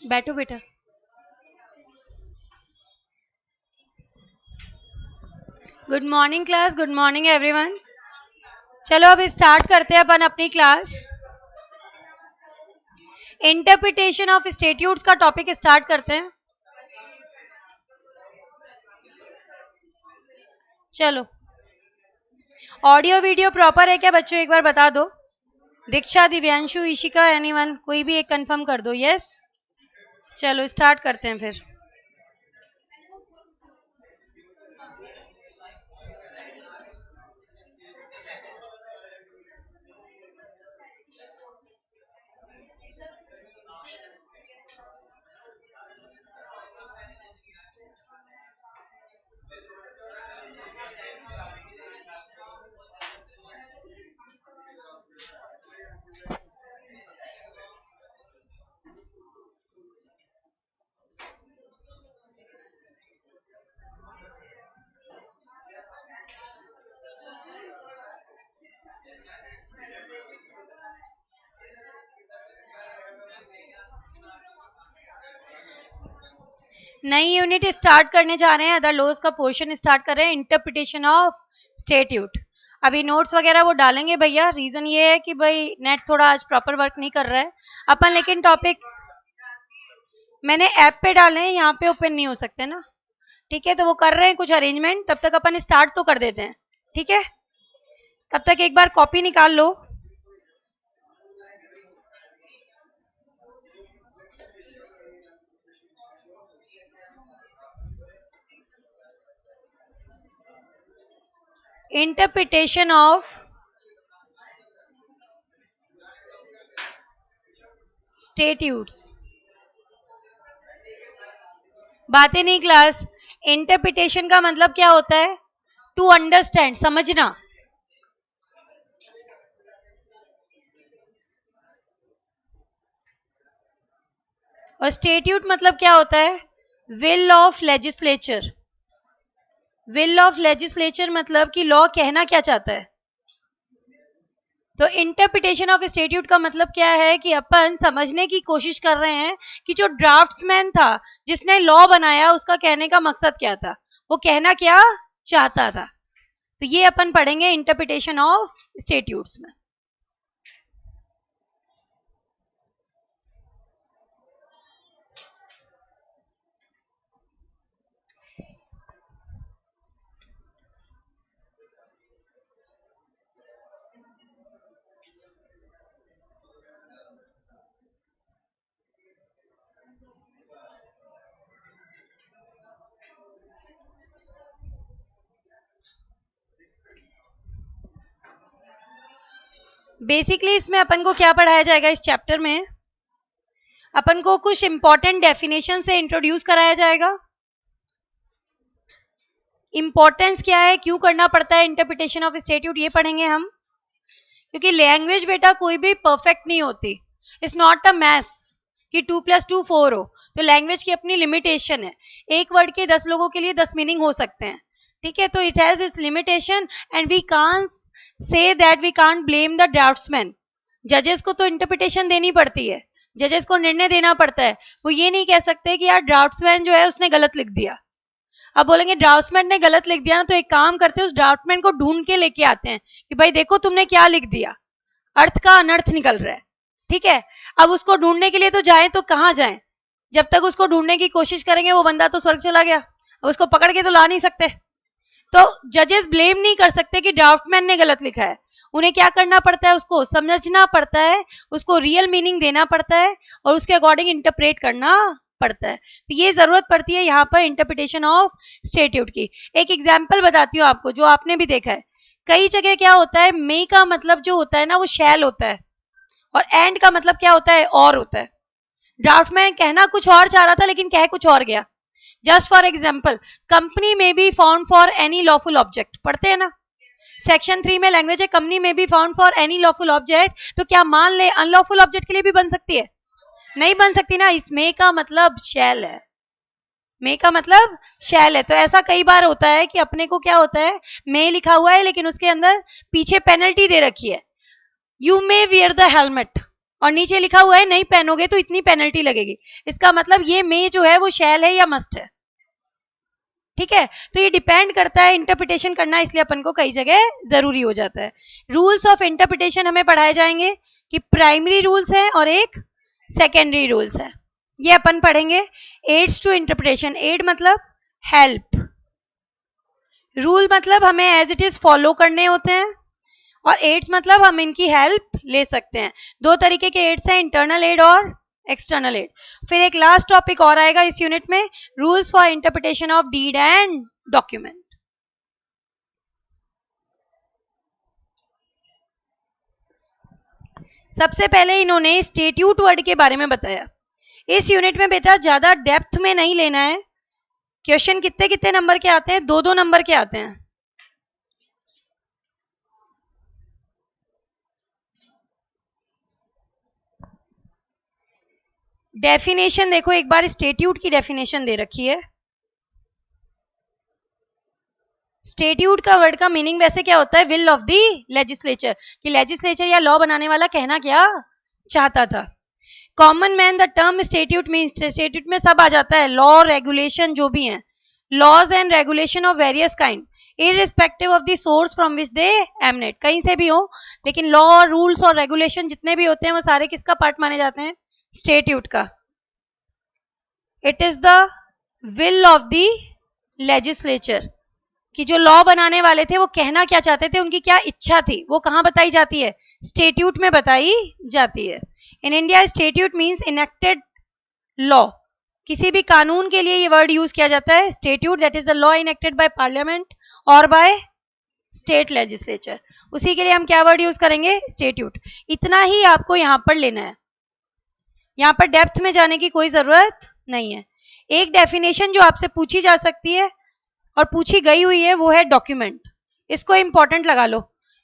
बैठो बेटा। Good morning class, good morning everyone. चलो अब स्टार्ट करते हैं अपन अपनी क्लास। इंटरप्रिटेशन ऑफ स्टेट्यूट्स का टॉपिक स्टार्ट करते हैं। चलो, ऑडियो वीडियो प्रॉपर है क्या बच्चों, एक बार बता दो। दीक्षा, दिव्यांशु, ईशिका, एनीवन, कोई भी एक कंफर्म कर दो। यस, चलो स्टार्ट करते हैं फिर। नई यूनिट स्टार्ट करने जा रहे हैं, अदर लॉज का पोर्शन स्टार्ट कर रहे हैं, इंटरप्रिटेशन ऑफ स्टेट्यूट। अभी नोट्स वगैरह वो डालेंगे भैया। रीजन ये है कि भाई नेट थोड़ा आज प्रॉपर वर्क नहीं कर रहा है अपन, लेकिन टॉपिक मैंने ऐप पे डाले हैं, यहाँ पे ओपन नहीं हो सकते ना। ठीक है, तो वो कर रहे हैं कुछ अरेंजमेंट, तब तक अपन स्टार्ट तो कर देते हैं। ठीक है, तब तक एक बार कॉपी निकाल लो। Interpretation of statutes. बातें नहीं क्लास। इंटरप्रिटेशन का मतलब क्या होता है? टू अंडरस्टैंड, समझना। और स्टेट्यूट मतलब क्या होता है? Will of legislature. Will of legislature मतलब कि लॉ कहना क्या चाहता है। तो इंटरप्रिटेशन ऑफ स्टेट्यूट का मतलब क्या है कि अपन समझने की कोशिश कर रहे हैं कि जो ड्राफ्ट्समैन था जिसने लॉ बनाया, उसका कहने का मकसद क्या था, वो कहना क्या चाहता था। तो ये अपन पढ़ेंगे इंटरप्रिटेशन ऑफ स्टेट्यूट्स में। बेसिकली इसमें अपन को क्या पढ़ाया जाएगा? इस चैप्टर में अपन को कुछ इंपॉर्टेंट डेफिनेशन से इंट्रोड्यूस कराया जाएगा। इंपॉर्टेंस क्या है, क्यों करना पड़ता है इंटरप्रिटेशन ऑफ स्टेट्यूट, ये पढ़ेंगे हम। क्योंकि लैंग्वेज बेटा कोई भी परफेक्ट नहीं होती। इट्स नॉट अ मैथ्स कि 2+2 4 हो। तो लैंग्वेज की अपनी लिमिटेशन है। एक वर्ड के 10 लोगों के लिए 10 मीनिंग हो सकते हैं। ठीक है, तो it has its limitation and we can't say that we can't blame the draftsman. जजेस को तो इंटरप्रिटेशन देनी पड़ती है, जजेस को निर्णय देना पड़ता है। वो ये नहीं कह सकते कि यार ड्राफ्ट्समैन जो है उसने गलत लिख दिया। अब बोलेंगे ड्राफ्ट्समैन ने गलत लिख दिया ना, तो एक काम करते हैं, उस ड्राफ्टमैन को ढूंढ के लेके आते हैं कि भाई देखो तुमने क्या लिख दिया, अर्थ का अनर्थ निकल रहा है। ठीक है, अब उसको ढूंढने के लिए तो जाए तो कहाँ जाए? जब तक उसको ढूंढने की कोशिश करेंगे वो बंदा तो स्वर्ग चला गया, अब उसको पकड़ के तो ला नहीं सकते। तो जजेस ब्लेम नहीं कर सकते कि ड्राफ्टमैन ने गलत लिखा है। उन्हें क्या करना पड़ता है? उसको समझना पड़ता है, उसको रियल मीनिंग देना पड़ता है और उसके अकॉर्डिंग इंटरप्रेट करना पड़ता है। तो ये जरूरत पड़ती है यहाँ पर इंटरप्रिटेशन ऑफ स्टेट्यूट की। एक एग्जाम्पल बताती हूँ आपको जो आपने भी देखा है। कई जगह क्या होता है, मे का मतलब जो होता है ना वो शैल होता है, और एंड का मतलब क्या होता है? और होता है। ड्राफ्टमैन कहना कुछ और चाह रहा था लेकिन कह कुछ और गया। जस्ट फॉर एग्जाम्पल, कंपनी में be found for any lawful object, पढ़ते हैं ना सेक्शन 3 में लैंग्वेज है, कंपनी में be found for any lawful object. तो क्या मान ले अनलॉफुल ऑब्जेक्ट के लिए भी बन सकती है? नहीं बन सकती ना। इस मे का मतलब शैल है, मे का मतलब शैल है। तो ऐसा कई बार होता है कि अपने को क्या होता है, मे लिखा हुआ है लेकिन उसके अंदर पीछे पेनल्टी दे रखी है, you may wear the helmet, और नीचे लिखा हुआ है नहीं पहनोगे तो इतनी पेनल्टी लगेगी, इसका मतलब ये मे जो है वो शैल है या मस्ट है, ठीक है। तो ये डिपेंड करता है, इंटरप्रिटेशन करना इसलिए अपन को कई जगह जरूरी हो जाता है। रूल्स ऑफ इंटरप्रिटेशन हमें पढ़ाए जाएंगे कि प्राइमरी रूल्स है और एक सेकेंडरी रूल्स है, ये अपन पढ़ेंगे। एड्स टू इंटरप्रिटेशन, एड मतलब हेल्प, रूल मतलब हमें एज इट इज फॉलो करने होते हैं, और एड्स मतलब हम इनकी हेल्प ले सकते हैं। दो तरीके के एड्स हैं, इंटरनल एड और एक्सटर्नल एड। फिर एक लास्ट टॉपिक और आएगा इस यूनिट में, rules for interpretation of deed and document. सबसे पहले इन्होंने स्टेट्यूट वर्ड के बारे में बताया। इस यूनिट में बेटा ज्यादा डेप्थ में नहीं लेना है, क्वेश्चन कितने कितने नंबर के आते हैं, 2-2 नंबर के आते हैं। डेफिनेशन देखो एक बार, स्टेट्यूट की डेफिनेशन दे रखी है। स्टेट्यूट का वर्ड का मीनिंग वैसे क्या होता है, विल ऑफ द लेजिस्लेचर, कि लेजिस्लेचर या लॉ बनाने वाला कहना क्या चाहता था। Common man, the term statute means, statute में सब आ जाता है, लॉ रेगुलेशन जो भी हैं, laws and regulation of various kind irrespective of the source from which they emanate, कहीं से भी हो, लेकिन लॉ रूल्स और रेगुलेशन जितने भी होते हैं वो सारे किसका पार्ट माने जाते हैं, स्टेट्यूट का। It is the will of the legislature, कि जो लॉ बनाने वाले थे वो कहना क्या चाहते थे, उनकी क्या इच्छा थी, वो कहाँ बताई जाती है, स्टेट्यूट में बताई जाती है। In India statute means enacted law, किसी भी कानून के लिए ये वर्ड यूज किया जाता है, statute that is the law enacted bye parliament और बाय स्टेट लेजिस्लेचर, उसी के लिए हम क्या वर्ड यूज करेंगे, स्टेट्यूट। इतना ही आपको यहाँ पर लेना है, यहाँ पर डेप्थ में जाने की कोई जरूरत नहीं है। एक डेफिनेशन जो आपसे पूछी जा सकती है और पूछी गई हुई है वो है डॉक्यूमेंट, इसको इंपॉर्टेंट लगा लो।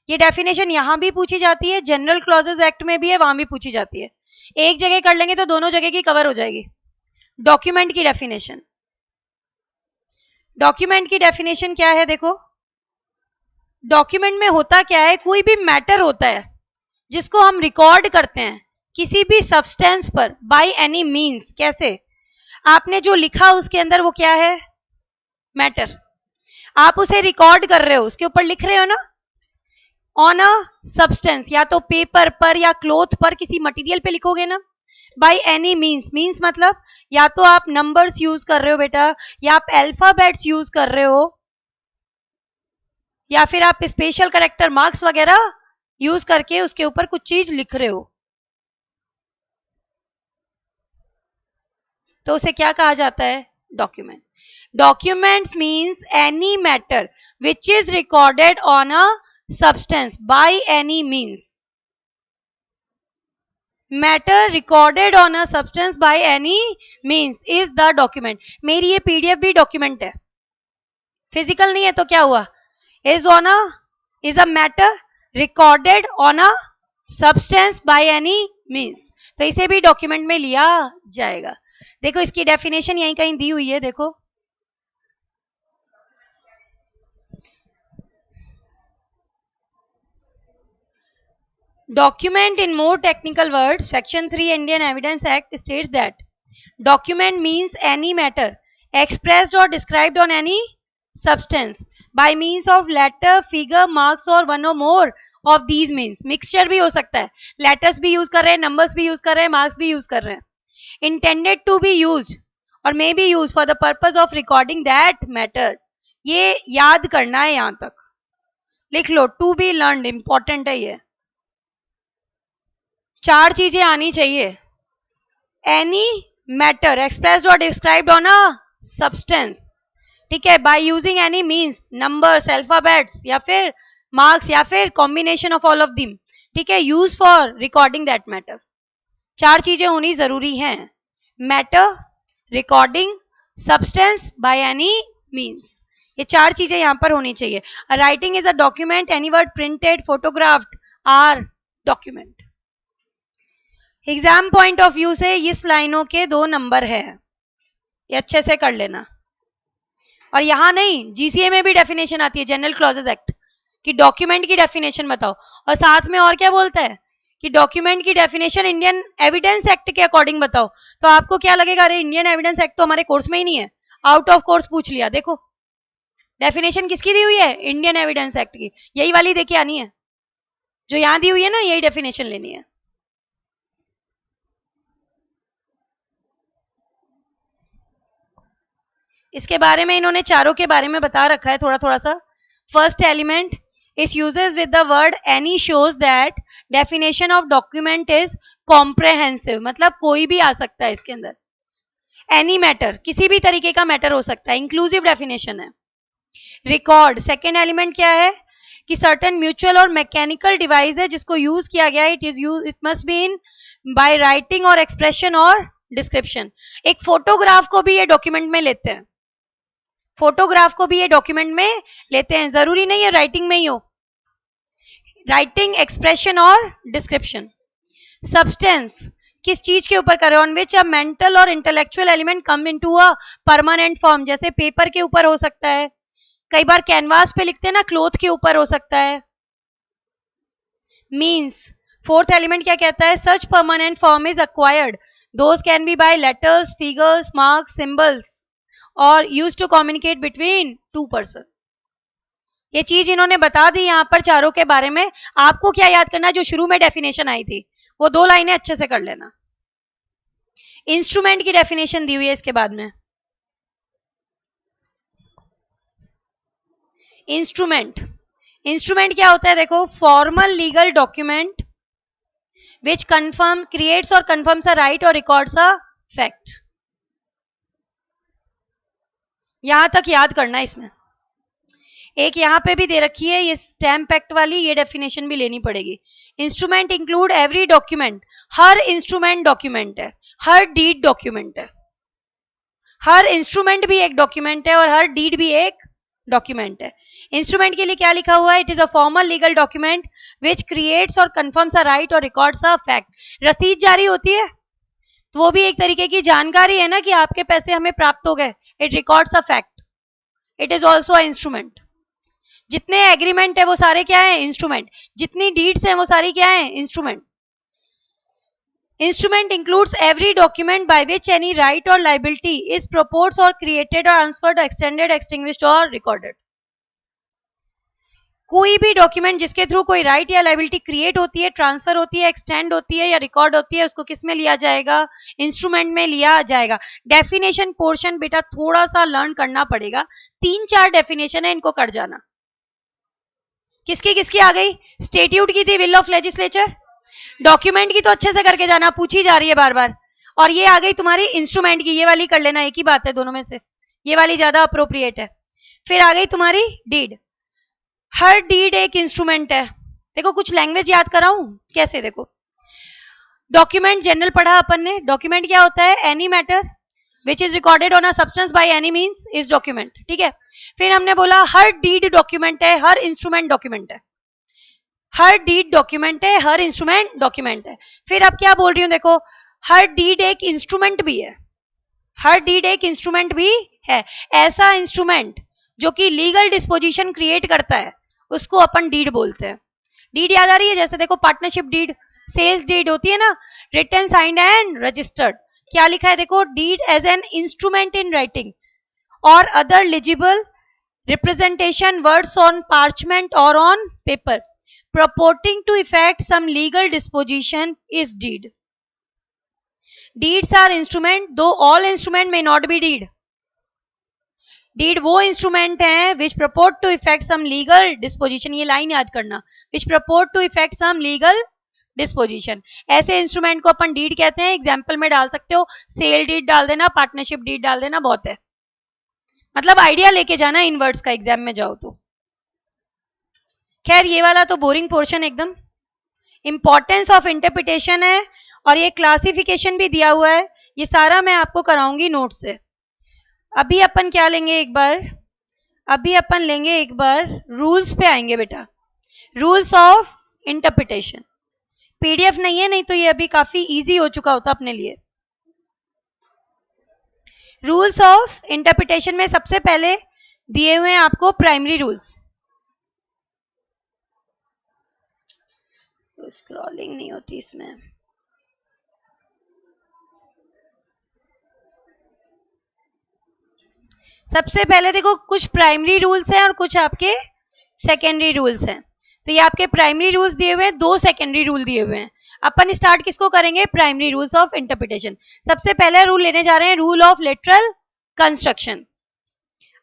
ये डेफिनेशन यहां भी पूछी जाती है, जनरल क्लॉजेस एक्ट में भी है, वहां भी पूछी जाती है। एक जगह कर लेंगे तो दोनों जगह की कवर हो जाएगी। डॉक्यूमेंट की डेफिनेशन, डॉक्यूमेंट की डेफिनेशन क्या है, देखो डॉक्यूमेंट में होता क्या है, कोई भी मैटर होता है जिसको हम रिकॉर्ड करते हैं किसी भी सब्सटेंस पर बाय एनी मीन्स। कैसे, आपने जो लिखा उसके अंदर वो क्या है, मैटर, आप उसे रिकॉर्ड कर रहे हो, उसके ऊपर लिख रहे हो ना, ऑन अ सब्सटेंस, या तो पेपर पर या क्लॉथ पर, किसी मटेरियल पे लिखोगे ना। बाय एनी मीन्स, मीन्स मतलब या तो आप नंबर्स यूज कर रहे हो बेटा, या आप अल्फाबेट्स यूज कर रहे हो, या फिर आप स्पेशल कैरेक्टर मार्क्स वगैरह यूज करके उसके ऊपर कुछ चीज लिख रहे हो, तो उसे क्या कहा जाता है, document. Documents means any matter which is recorded on a substance by any means. Matter recorded on a substance by any means is the document. मेरी ये PDF भी document है, physical नहीं है तो क्या हुआ, is a matter recorded on a substance by any means, तो इसे भी document में लिया जाएगा। देखो इसकी definition यहीं कहीं दी हुई है, देखो document in more technical words, section 3 Indian Evidence Act states that document means any matter expressed or described on any substance by means of letter, figure, marks or one or more of these means. mixture भी हो सकता है, letters भी use कर रहे हैं, numbers भी use कर रहे हैं, marks भी use कर रहे हैं। intended to be used or may be used for the purpose of recording that matter, ये याद करना है, यहां तक लिख लो, to be learned important है ये। चार चीजें आनी चाहिए, एनी मैटर एक्सप्रेस्ड और डिस्क्राइब्ड ऑन अ सब्सटेंस, ठीक है, by using any means, numbers, alphabets या फिर मार्क्स या फिर combination of all of them, ठीक है, use for recording that matter. चार चीजें होनी जरूरी हैं, matter, recording, substance, by any means, ये चार चीजें यहां पर होनी चाहिए। Writing is a document, any word printed, photographed or document. Exam point of view से इस लाइनों के 2 नंबर है, ये अच्छे से कर लेना। और यहां नहीं, जीसीए में भी डेफिनेशन आती है, जनरल क्लॉजेस एक्ट की, डॉक्यूमेंट की डेफिनेशन बताओ, और साथ में और क्या बोलता है, कि डॉक्यूमेंट की डेफिनेशन इंडियन एविडेंस एक्ट के अकॉर्डिंग बताओ, तो आपको क्या लगेगा, अरे इंडियन एविडेंस एक्ट तो हमारे कोर्स में ही नहीं है, आउट ऑफ कोर्स पूछ लिया। देखो डेफिनेशन किसकी दी हुई है, इंडियन एविडेंस एक्ट की, यही वाली देके आनी है, जो यहां दी हुई है ना, यही डेफिनेशन लेनी है। इसके बारे में इन्होंने चारों के बारे में बता रखा है थोड़ा थोड़ा सा। फर्स्ट एलिमेंट इस uses with the word any shows that definition of document is comprehensive, मतलब कोई भी आ सकता है इसके अंदर, एनी मैटर, किसी भी तरीके का मैटर हो सकता है, इंक्लूसिव डेफिनेशन है। रिकॉर्ड सेकेंड एलिमेंट क्या है कि सर्टेन म्यूचुअल और मैकेनिकल डिवाइस है जिसको यूज किया गया है, it must be in by writing और एक्सप्रेशन और डिस्क्रिप्शन। एक फोटोग्राफ को भी ये डॉक्यूमेंट में लेते हैं, फोटोग्राफ को भी ये डॉक्यूमेंट में लेते हैं, जरूरी नहीं है राइटिंग में ही हो, राइटिंग, एक्सप्रेशन और डिस्क्रिप्शन। सब्सटेंस किस चीज के ऊपर कर रहे हो, ऑन विच अ मेंटल और intellectual element come into a permanent form, जैसे पेपर के ऊपर हो सकता है, कई बार कैनवास पे लिखते हैं ना, क्लोथ के ऊपर हो सकता है। मीन्स फोर्थ एलिमेंट क्या कहता है, such permanent form is acquired, those can be by letters, figures, marks, symbols और use to communicate between two person. ये चीज इन्होंने बता दी यहां पर चारों के बारे में। आपको क्या याद करना है, जो शुरू में डेफिनेशन आई थी वो 2 लाइनें अच्छे से कर लेना। इंस्ट्रूमेंट की डेफिनेशन दी हुई है इसके बाद में। इंस्ट्रूमेंट क्या होता है, देखो, formal legal document which confirm creates और कंफर्म्स अ राइट और रिकॉर्ड्स अ फैक्ट। यहां तक याद करना है। इसमें एक यहां पे भी दे रखी है ये स्टैम्प एक्ट वाली, ये डेफिनेशन भी लेनी पड़ेगी। इंस्ट्रूमेंट इंक्लूड एवरी डॉक्यूमेंट, हर इंस्ट्रूमेंट डॉक्यूमेंट है, हर डीड डॉक्यूमेंट है, हर इंस्ट्रूमेंट भी एक डॉक्यूमेंट है और हर डीड भी एक डॉक्यूमेंट है। इंस्ट्रूमेंट के लिए क्या लिखा हुआ है, it is a formal legal document which creates और कंफर्म्स अ राइट और रिकॉर्ड्स अ फैक्ट। रसीद जारी होती है तो वो भी एक तरीके की जानकारी है ना कि आपके पैसे हमें प्राप्त हो गए, it records a fact, it is also a instrument. जितने एग्रीमेंट है वो सारे क्या है, इंस्ट्रूमेंट। जितनी डीड्स हैं वो सारी क्या है, instrument. Instrument includes every document by which any right और लाइबिलिटी इज प्रपोर्ट्स और क्रिएटेड और ट्रांसफर्ड, एक्सटेंडेड, एक्सटिंग्विश्ड और रिकॉर्डेड। कोई भी डॉक्यूमेंट जिसके थ्रू कोई राइट या लाइबिलिटी क्रिएट होती है, ट्रांसफर होती है, एक्सटेंड होती है या रिकॉर्ड होती है, उसको किस में लिया जाएगा, इंस्ट्रूमेंट में लिया जाएगा। डेफिनेशन पोर्शन बेटा थोड़ा सा लर्न करना पड़ेगा, 3-4 डेफिनेशन है, इनको कर जाना। किसकी किसकी आ गई, स्टेट्यूट की थी, विल ऑफ लेजिस्लेचर, डॉक्यूमेंट की तो अच्छे से करके जाना, पूछी जा रही है बार बार, और ये आ गई तुम्हारी इंस्ट्रूमेंट की, ये वाली कर लेना, एक ही बात है दोनों में से, ये वाली ज्यादा अप्रोप्रिएट है। फिर आ गई तुम्हारी डीड, हर डीड एक इंस्ट्रूमेंट है। देखो कुछ लैंग्वेज याद कराऊं कैसे, देखो डॉक्यूमेंट जनरल पढ़ा अपन ने, डॉक्यूमेंट क्या होता है, any matter which is recorded on a substance by any means is document, ठीक है। फिर हमने बोला हर डीड डॉक्यूमेंट है, हर इंस्ट्रूमेंट डॉक्यूमेंट है, हर डीड डॉक्यूमेंट है, हर इंस्ट्रूमेंट डॉक्यूमेंट है। फिर अब क्या बोल रही हूं, देखो हर डीड एक इंस्ट्रूमेंट भी है, हर डीड एक इंस्ट्रूमेंट भी है। ऐसा इंस्ट्रूमेंट जो कि लीगल डिस्पोजिशन क्रिएट करता है उसको अपन डीड बोलते हैं। डीड याद आ रही है, जैसे देखो पार्टनरशिप डीड, सेल्स डीड होती है ना, रिटन, साइंड एंड रजिस्टर्ड। क्या लिखा है, देखो deed as an instrument in writing और other legible representation words on parchment और on paper purporting to effect some legal disposition is deed. Deeds are instrument, though all instrument may not be deed. Deed वो instrument है which purport to effect some legal disposition, ये line याद करना, which purport to effect some legal disposition। ऐसे instrument को अपन deed कहते हैं। Example में डाल सकते हो, सेल डीड डाल देना, पार्टनरशिप डीड डाल देना, बहुत है। मतलब आइडिया लेके जाना इन वर्ड्स का एग्जाम में जाओ तो। खैर ये वाला तो बोरिंग पोर्शन एकदम, इंपॉर्टेंस ऑफ इंटरप्रिटेशन है और ये क्लासिफिकेशन भी दिया हुआ है, ये सारा मैं आपको कराऊंगी नोट से। अभी अपन क्या लेंगे एक बार, अभी अपन लेंगे एक बार रूल्स पे आएंगे बेटा, रूल्स ऑफ इंटरप्रिटेशन। पीडीएफ नहीं है, नहीं तो ये अभी काफी इजी हो चुका होता अपने लिए। रूल्स ऑफ इंटरप्रिटेशन में सबसे पहले दिए हुए हैं आपको प्राइमरी रूल्स। स्क्रॉलिंग नहीं होती इसमें। सबसे पहले देखो कुछ प्राइमरी रूल्स हैं और कुछ आपके सेकेंडरी रूल्स हैं। तो ये आपके प्राइमरी रूल्स दिए हुए हैं, 2 सेकेंडरी रूल दिए हुए हैं। अपन स्टार्ट किसको करेंगे? Primary rules of interpretation. सबसे पहले रूल लेने जा रहे हैं रूल ऑफ लिटरल कंस्ट्रक्शन।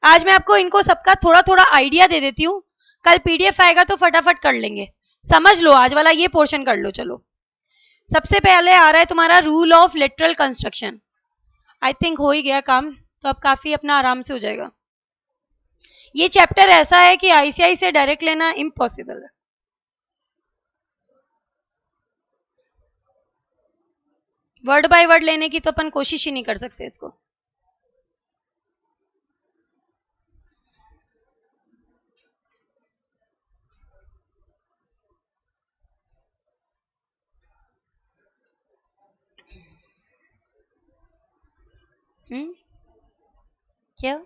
आज मैं आपको इनको सबका थोड़ा थोड़ा आइडिया दे देती हूँ, कल पीडीएफ आएगा तो फटाफट कर लेंगे। समझ लो, आज वाला ये पोर्शन कर लो। चलो, सबसे पहले आ रहा है तुम्हारा rule of literal construction. I think हो ही गया काम, तो अब काफी अपना आराम से हो जाएगा। ये चैप्टर ऐसा है कि आईसीआई से डायरेक्ट लेना इम्पॉसिबल है। वर्ड बाय वर्ड लेने की तो अपन कोशिश ही नहीं कर सकते इसको। क्या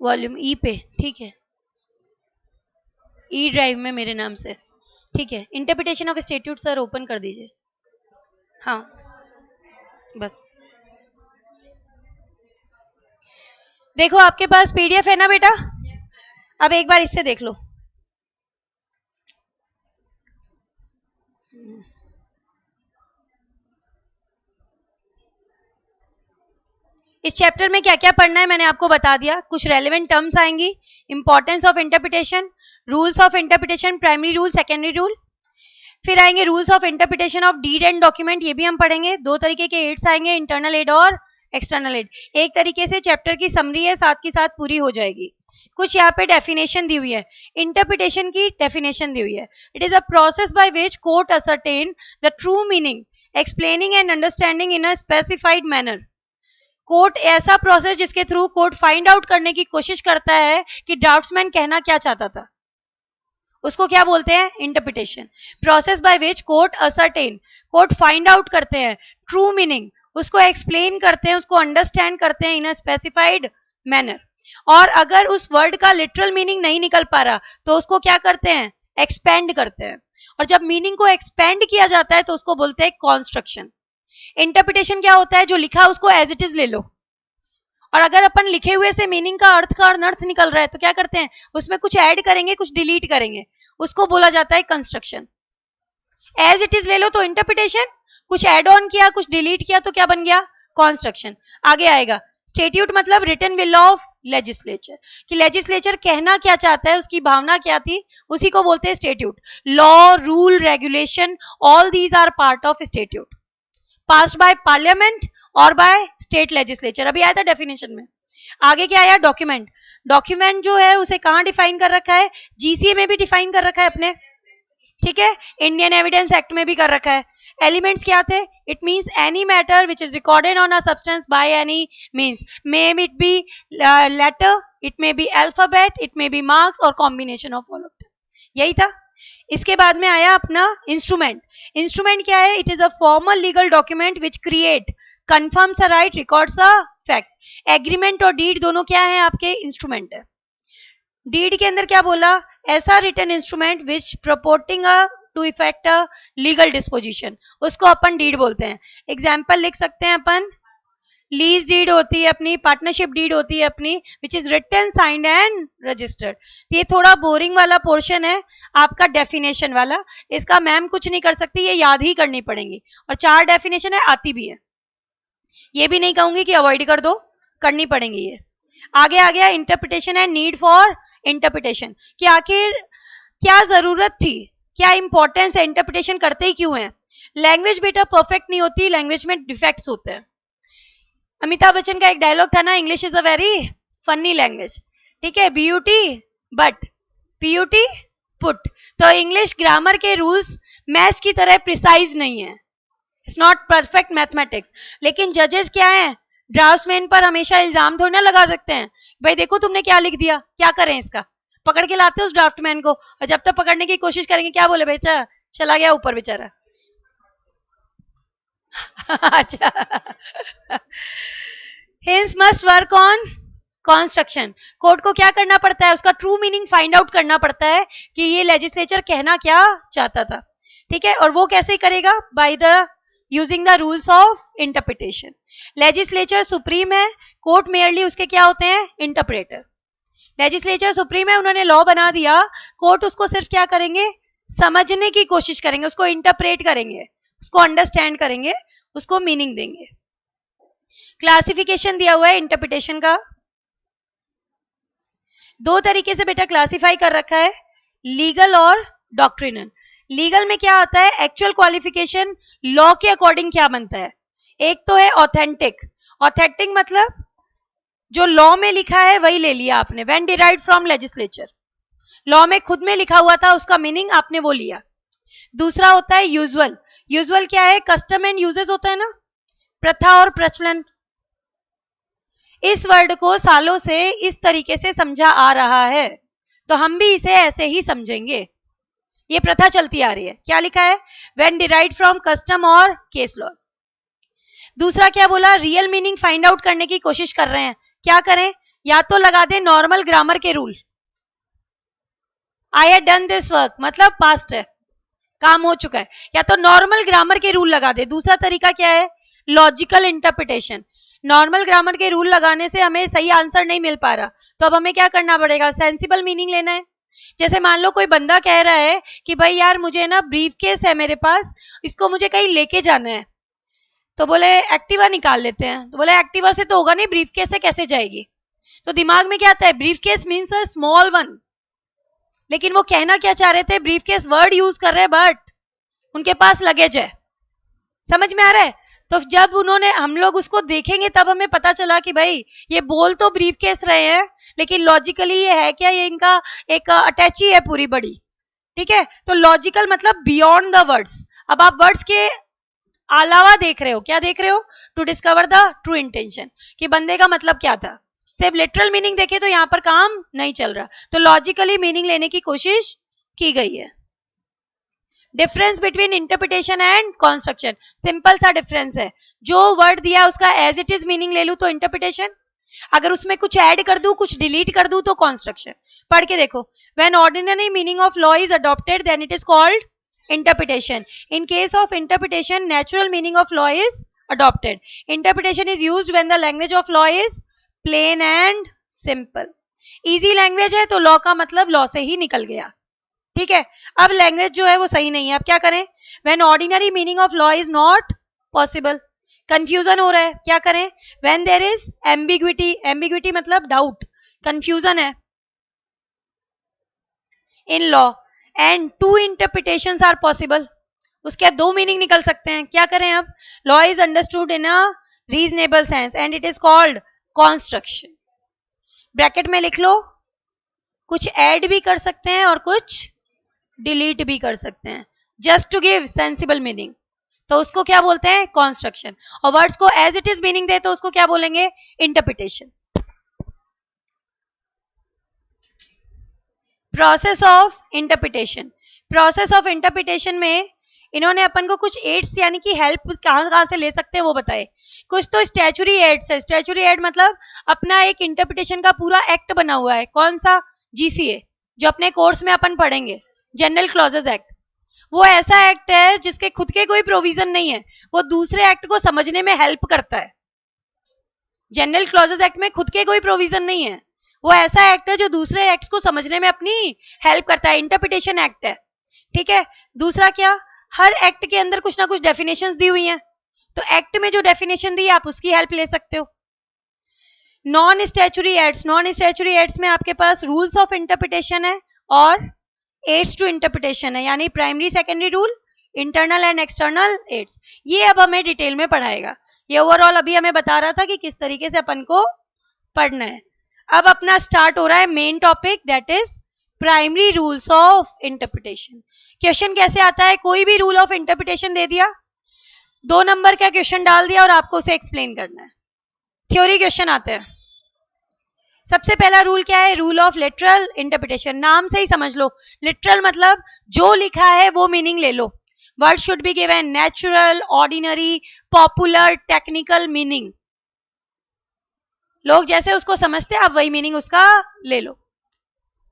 वॉल्यूम ई पे? ठीक है, ई ड्राइव में मेरे नाम से। ठीक है, interpretation of statute sir open कर दीजिए। हाँ बस देखो, आपके पास पीडीएफ है ना बेटा? अब एक बार इससे देख लो। इस चैप्टर में क्या क्या पढ़ना है मैंने आपको बता दिया। कुछ रेलेवेंट टर्म्स आएंगी, importance of interpretation, rules of interpretation, primary rule, secondary rule. फिर आएंगे rules of interpretation of deed and document, ये भी हम पढ़ेंगे। 2 तरीके के एड्स आएंगे, इंटरनल एड और एक्सटर्नल एड। एक तरीके से चैप्टर की समरी है, साथ की साथ पूरी हो जाएगी। कुछ यहाँ पे डेफिनेशन दी हुई है, इंटरप्रिटेशन की डेफिनेशन दी हुई है। It is a process by which court ascertain the true meaning, explaining and understanding in a specified manner. Court ऐसा प्रोसेस जिसके थ्रू कोर्ट फाइंड आउट करने की कोशिश करता है कि ड्राफ्ट्समैन कहना क्या चाहता था, उसको क्या बोलते हैं? Interpretation. Process by which court ascertain, court find out करते हैं ट्रू मीनिंग, उसको एक्सप्लेन करते हैं, उसको अंडरस्टैंड करते हैं इन अ स्पेसिफाइड मैनर। और अगर उस वर्ड का लिटरल मीनिंग नहीं निकल पा रहा तो उसको क्या करते हैं? एक्सपेंड करते हैं। और जब मीनिंग को एक्सपेंड किया जाता है तो उसको बोलते हैं कॉन्स्ट्रक्शन। इंटरप्रिटेशन क्या होता है? जो लिखा उसको एज इट इज ले लो, और अगर अपन लिखे हुए से मीनिंग का अनर्थ निकल रहा है तो क्या करते हैं? उसमें कुछ ऐड करेंगे, कुछ डिलीट करेंगे, उसको बोला जाता है कंस्ट्रक्शन। एज इट इज ले लो तो इंटरप्रिटेशन, कुछ ऐड ऑन किया, कुछ डिलीट किया तो क्या बन गया? कॉन्स्ट्रक्शन। आगे आएगा स्टेट्यूट, मतलब रिटन विल ऑफ लेजिस्लेचर, कि लेजिस्लेचर कहना क्या चाहता है, उसकी भावना क्या थी, उसी को बोलते हैं statute. Law, rule, regulation, all these are part of statute, passed by parliament और बाय स्टेट लेजिस्लेचर। अभी आया था डेफिनेशन में। आगे क्या आया? डॉक्यूमेंट। डॉक्यूमेंट जो है उसे कहां डिफाइन कर रखा है? जीसीए में भी डिफाइन कर रखा है अपने, ठीक है, इंडियन एविडेंस एक्ट में भी कर रखा है। एलिमेंट्स क्या थे? It means any matter which is recorded on a substance by any means, may it be letter, it may be alphabet, it may be marks और combination of all of them. यही था। इसके बाद में आया अपना इंस्ट्रूमेंट। इंस्ट्रूमेंट क्या है? It is a formal legal document which create, confirms a right, records a fact. Agreement और डीड दोनों क्या है? आपके इंस्ट्रूमेंट है। डीड के अंदर क्या बोला? ऐसा written instrument which purporting a to effect a legal disposition, उसको अपन डीड बोलते हैं। एग्जाम्पल लिख सकते हैं अपन, लीज डीड होती है अपनी, पार्टनरशिप डीड होती है अपनी, which is written, signed and registered. ये थोड़ा बोरिंग वाला पोर्शन है आपका, डेफिनेशन वाला। इसका मैम कुछ नहीं कर सकती, ये याद ही करनी पड़ेंगी। और 4 डेफिनेशन है, आती भी है, ये भी नहीं कहूंगी कि अवॉइड कर दो, करनी पड़ेंगी ये। आगे आ गया interpretation and need for interpretation, कि आखिर क्या जरूरत थी, क्या इंपॉर्टेंस है, इंटरप्रिटेशन करते ही क्यों है। लैंग्वेज बेटा परफेक्ट नहीं होती, लैंग्वेज में डिफेक्ट्स होते हैं। अमिताभ बच्चन का एक डायलॉग था ना, English is a very funny language, ठीक है, बीयूटी बट पीयूटी पुट। तो इंग्लिश ग्रामर के रूल्स मैथ्स की तरह प्रिसाइज नहीं है, इट्स नॉट परफेक्ट मैथमेटिक्स। लेकिन जजेस क्या है? ड्राफ्ट्समैन पर हमेशा इल्जाम थोड़ी ना लगा सकते हैं, भाई देखो तुमने क्या लिख दिया, क्या करें इसका। पकड़ के लाते उस ड्राफ्टमैन को, और जब तक पकड़ने की कोशिश करेंगे क्या बोले, बेचा चला गया ऊपर बेचारा। अच्छा, hence must work on construction, court को क्या करना पड़ता है, उसका ट्रू मीनिंग फाइंड आउट करना पड़ता है कि ये लेजिस्लेचर कहना क्या चाहता था, ठीक है, और वो कैसे करेगा, by the using the rules of interpretation. Legislature supreme है, कोर्ट मेयरली उसके क्या होते हैं, इंटरप्रेटर। लेजिस्लेचर सुप्रीम है, उन्होंने लॉ बना दिया, कोर्ट उसको सिर्फ क्या करेंगे, समझने की कोशिश करेंगे, उसको इंटरप्रेट करेंगे, उसको अंडरस्टैंड करेंगे, उसको मीनिंग देंगे। क्लासिफिकेशन दिया हुआ है इंटरप्रिटेशन का, दो तरीके से बेटा क्लासिफाई कर रखा है, लीगल और डॉक्ट्रिनल। लीगल में क्या आता है, एक्चुअल क्वालिफिकेशन लॉ के अकॉर्डिंग क्या बनता है। एक तो है ऑथेंटिक, ऑथेंटिक मतलब जो लॉ में लिखा है वही ले लिया आपने, when derived from legislature, law में खुद में लिखा हुआ था उसका मीनिंग आपने वो लिया। दूसरा होता है यूजुअल, यूजुअल क्या है, कस्टम एंड यूजेस होता है ना, प्रथा और प्रचलन। इस वर्ड को सालों से इस तरीके से समझा आ रहा है, तो हम भी इसे ऐसे ही समझेंगे, ये प्रथा चलती आ रही है। क्या लिखा है, व्हेन डिराइव्ड फ्रॉम कस्टम और केस लॉज। दूसरा क्या बोला, रियल मीनिंग फाइंड आउट करने की कोशिश कर रहे हैं, क्या करें, या तो लगा दे नॉर्मल ग्रामर के rule, I had done this work मतलब पास्ट है, काम हो चुका है, या तो नॉर्मल ग्रामर के रूल लगा दे। दूसरा तरीका क्या है, लॉजिकल इंटरप्रिटेशन। नॉर्मल ग्रामर के रूल लगाने से हमें सही आंसर नहीं मिल पा रहा, तो अब हमें क्या करना पड़ेगा, सेंसिबल मीनिंग लेना है। जैसे मान लो कोई बंदा कह रहा है कि भाई यार मुझे ना ब्रीफ केस है मेरे पास, इसको मुझे कहीं लेके जाना है, तो बोले एक्टिवा निकाल लेते हैं, तो बोले एक्टिवा से तो होगा नहीं, ब्रीफ केस से कैसे जाएगी। तो दिमाग में क्या आता है, brief case means a small one, लेकिन वो कहना क्या चाह रहे थे, ब्रीफ केस वर्ड यूज कर रहे हैं बट उनके पास लगेज है, समझ में आ रहा है। तो जब उन्होंने, हम लोग उसको देखेंगे तब हमें पता चला कि भाई ये बोल तो ब्रीफ केस रहे हैं, लेकिन लॉजिकली ये है क्या, ये इनका एक अटैची है पूरी बड़ी, ठीक है। तो लॉजिकल मतलब बियॉन्ड द वर्ड्स। अब आप वर्ड्स के अलावा देख रहे हो, क्या देख रहे हो, to discover the true intention, कि बंदे का मतलब क्या था। सिर्फ लिटरल मीनिंग देखे तो यहां पर काम नहीं चल रहा, तो लॉजिकली मीनिंग लेने की कोशिश की गई है। Difference between interpretation and construction, simple सा डिफरेंस है, जो वर्ड दिया उसका एज इट इज मीनिंग ले लूं तो इंटरप्रिटेशन, अगर उसमें कुछ ऐड कर दूं, कुछ डिलीट कर दूं तो कॉन्स्ट्रक्शन। पढ़ के देखो, when ordinary meaning of law is adopted then it is called interpretation. In case of interpretation, natural meaning of law is adopted. Interpretation is used when the language of law is plain and simple. Easy language है तो law का मतलब law से ही निकल गया, ठीक है। अब language जो है वो सही नहीं है, अब क्या करें, when ordinary meaning of law is not possible, confusion हो रहा है, क्या करें, when there is ambiguity, ambiguity मतलब doubt, confusion है in law, and two interpretations are possible, उसके दो मीनिंग निकल सकते हैं, क्या करें अब, law is understood in a reasonable sense and it is called construction. Bracket में लिख लो, कुछ ऐड भी कर सकते हैं और कुछ डिलीट भी कर सकते हैं, just to give sensible meaning, तो उसको क्या बोलते हैं, कॉन्स्ट्रक्शन। और वर्ड्स को एज इट इज मीनिंग दे तो उसको क्या बोलेंगे, interpretation. Process of interpretation, process of interpretation में इन्होंने अपन को कुछ एड्स यानी कि हेल्प कहाँ से ले सकते हैं वो बताए। कुछ तो स्टैचुरी एड्स है, स्टैचुरी एड मतलब अपना एक इंटरप्रिटेशन का पूरा एक्ट बना हुआ है, कौन सा, जीसीए, जो अपने कोर्स में अपन पढ़ेंगे, जनरल क्लॉजेस एक्ट। वो ऐसा एक्ट है जिसके खुद के कोई प्रोविजन नहीं है, वो दूसरे एक्ट को समझने में हेल्प करता है। जनरल क्लॉजेस एक्ट में खुद के कोई प्रोविजन नहीं है, वो ऐसा एक्ट है जो दूसरे एक्ट्स को समझने में अपनी हेल्प करता है, इंटरप्रिटेशन एक्ट है, ठीक है। दूसरा क्या, हर एक्ट के अंदर कुछ ना कुछ डेफिनेशंस दी हुई हैं, तो एक्ट में जो डेफिनेशन दी आप उसकी हेल्प ले सकते हो। Non statutory aids, non statutory aids में आपके पास रूल्स ऑफ इंटरप्रिटेशन है और एड्स टू इंटरप्रिटेशन है, यानी primary secondary rule, internal and external aids. ये अब हमें डिटेल में पढ़ाएगा, ये ओवरऑल अभी हमें बता रहा था कि किस तरीके से अपन को पढ़ना है। अब अपना स्टार्ट हो रहा है main topic, that is primary rules of interpretation. Question कैसे आता है, कोई भी रूल ऑफ इंटरप्रिटेशन दे दिया, 2 नंबर का क्वेश्चन डाल दिया और आपको उसे एक्सप्लेन करना है। थ्योरी क्वेश्चन आते हैं। सबसे पहला रूल क्या है, रूल ऑफ लिटरल इंटरप्रिटेशन, नाम से ही समझ लो, लिटरल मतलब जो लिखा है वो मीनिंग ले लो। Word should be given natural, ordinary, popular, technical meaning. लोग जैसे उसको समझते हैं आप वही मीनिंग उसका ले लो,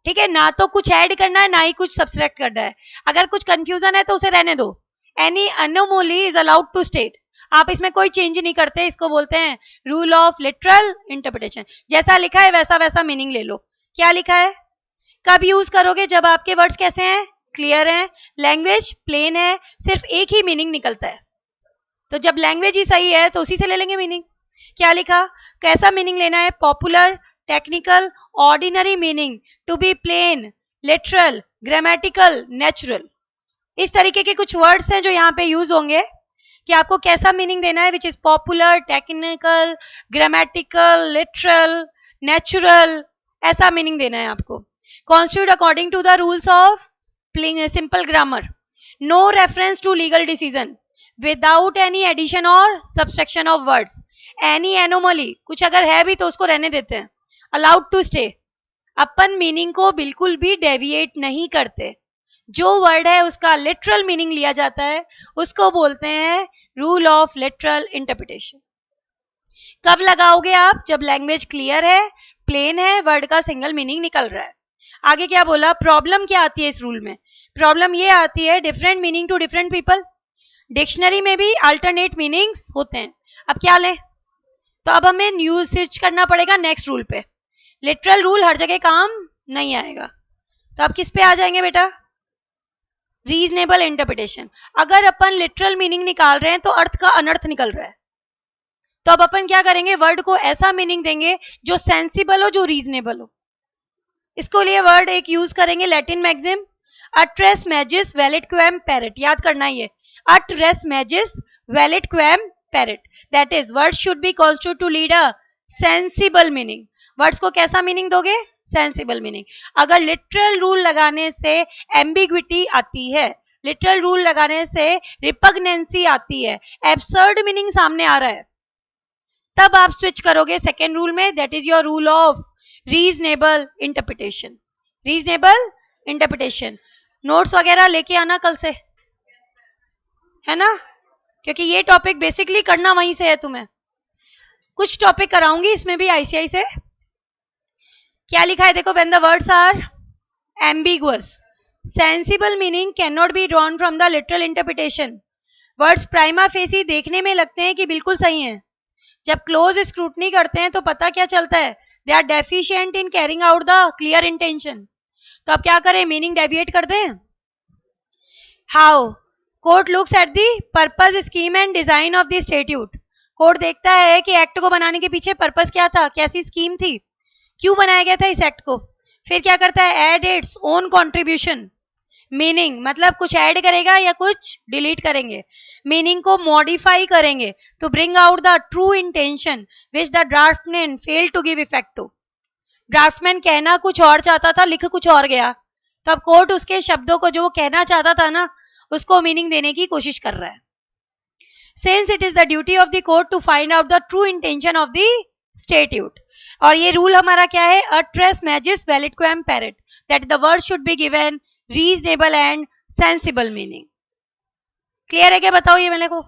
ठीक है। ना तो कुछ ऐड करना है ना ही कुछ सब्सट्रैक्ट करना है। अगर कुछ कंफ्यूजन है तो उसे रहने दो। Any anomaly is allowed to state, आप इसमें कोई चेंज नहीं करते, इसको बोलते हैं रूल ऑफ लिटरल इंटरप्रिटेशन। जैसा लिखा है वैसा वैसा मीनिंग ले लो। क्या लिखा है, कब यूज करोगे, जब आपके वर्ड्स कैसे हैं, क्लियर हैं, लैंग्वेज प्लेन है, सिर्फ एक ही मीनिंग निकलता है। तो जब लैंग्वेज ही सही है तो उसी से ले लेंगे मीनिंग। क्या लिखा, कैसा मीनिंग लेना है, popular, technical, ordinary meaning, to be plain, literal, grammatical, natural. इस तरीके के कुछ वर्ड्स हैं जो यहाँ पे यूज होंगे कि आपको कैसा मीनिंग देना है, which is popular, technical, grammatical, literal, natural, ऐसा मीनिंग देना है आपको। Constitute according to the rules of simple grammar, no reference to legal decision, without any addition और subtraction of words, any anomaly, कुछ अगर है भी तो उसको रहने देते हैं, अलाउड टू स्टे, अपन मीनिंग को बिल्कुल भी डेविएट नहीं करते, जो वर्ड है उसका लिटरल मीनिंग लिया जाता है, उसको बोलते हैं रूल ऑफ लिटरल इंटरप्रिटेशन। कब लगाओगे आप, जब लैंग्वेज क्लियर है, प्लेन है, वर्ड का सिंगल मीनिंग निकल रहा है। आगे क्या बोला, प्रॉब्लम क्या आती है इस रूल में, प्रॉब्लम ये आती है different meaning to different people, dictionary में भी अल्टरनेट मीनिंग्स होते हैं। अब क्या लें, तो अब हमें न्यू स्विच करना पड़ेगा नेक्स्ट रूल पे। लिटरल रूल हर जगह काम नहीं आएगा, तो अब किस पे आ जाएंगे बेटा, रीजनेबल इंटरप्रिटेशन। अगर अपन लिटरल मीनिंग निकाल रहे हैं तो अर्थ का अनर्थ निकल रहा है, तो अब अपन क्या करेंगे, वर्ड को ऐसा मीनिंग देंगे जो सेंसिबल हो, जो रीजनेबल हो। इसको लिए वर्ड एक यूज करेंगे, लैटिन मैक्सिम, अट रेस मैजिस वैलिड क्वैम पेरिट, याद करना ये, अट रेस मैजिस वैलिड क्वैम पेरिट, that is word should be constitute to lead a sensible meaning. Words को कैसा मीनिंग दोगे, सेंसिबल मीनिंग। अगर लिटरल रूल लगाने से एम्बिग्विटी आती है, लिटरल रूल लगाने से रिपग्नेंसी आती है, एब्सर्ड मीनिंग सामने आ रहा है, तब आप स्विच करोगे सेकेंड रूल में, that is your rule of reasonable interpretation. Reasonable interpretation notes वगैरह लेके आना कल से, है ना, क्योंकि ये टॉपिक बेसिकली करना वहीं से है तुम्हें। कुछ टॉपिक कराऊंगी इसमें भी आईसीआई से। क्या लिखा है देखो, when the words are ambiguous, sensible meaning can not be drawn from the literal interpretation. Words prima facie देखने में लगते हैं कि बिल्कुल सही हैं, जब क्लोज स्क्रूटनी करते हैं तो पता क्या चलता है, they are deficient in carrying out the clear intention. तो अब क्या करें, मीनिंग डेविएट कर दें। How, court looks at the purpose, scheme and design of the statute. Court देखता है कि एक्ट को बनाने के पीछे पर्पस क्या था, कैसी स्कीम थी, क्यों बनाया गया था इस एक्ट को। फिर क्या करता है, add its own contribution, meaning मतलब कुछ ऐड करेगा या कुछ डिलीट करेंगे, मीनिंग को मॉडिफाई करेंगे to bring out the true intention which the draftsman fail to give effect to. Draftsman कहना कुछ और चाहता था, लिख कुछ और गया, तो अब कोर्ट उसके शब्दों को जो वो कहना चाहता था ना, उसको मीनिंग देने की कोशिश कर रहा है। Since it is the duty of the court to find out the true intention of the statute, और ये रूल हमारा क्या है, at res magis valid quam perit, that the word should be given reasonable and sensible meaning. Clear है क्या, बताओ ये मेरे को।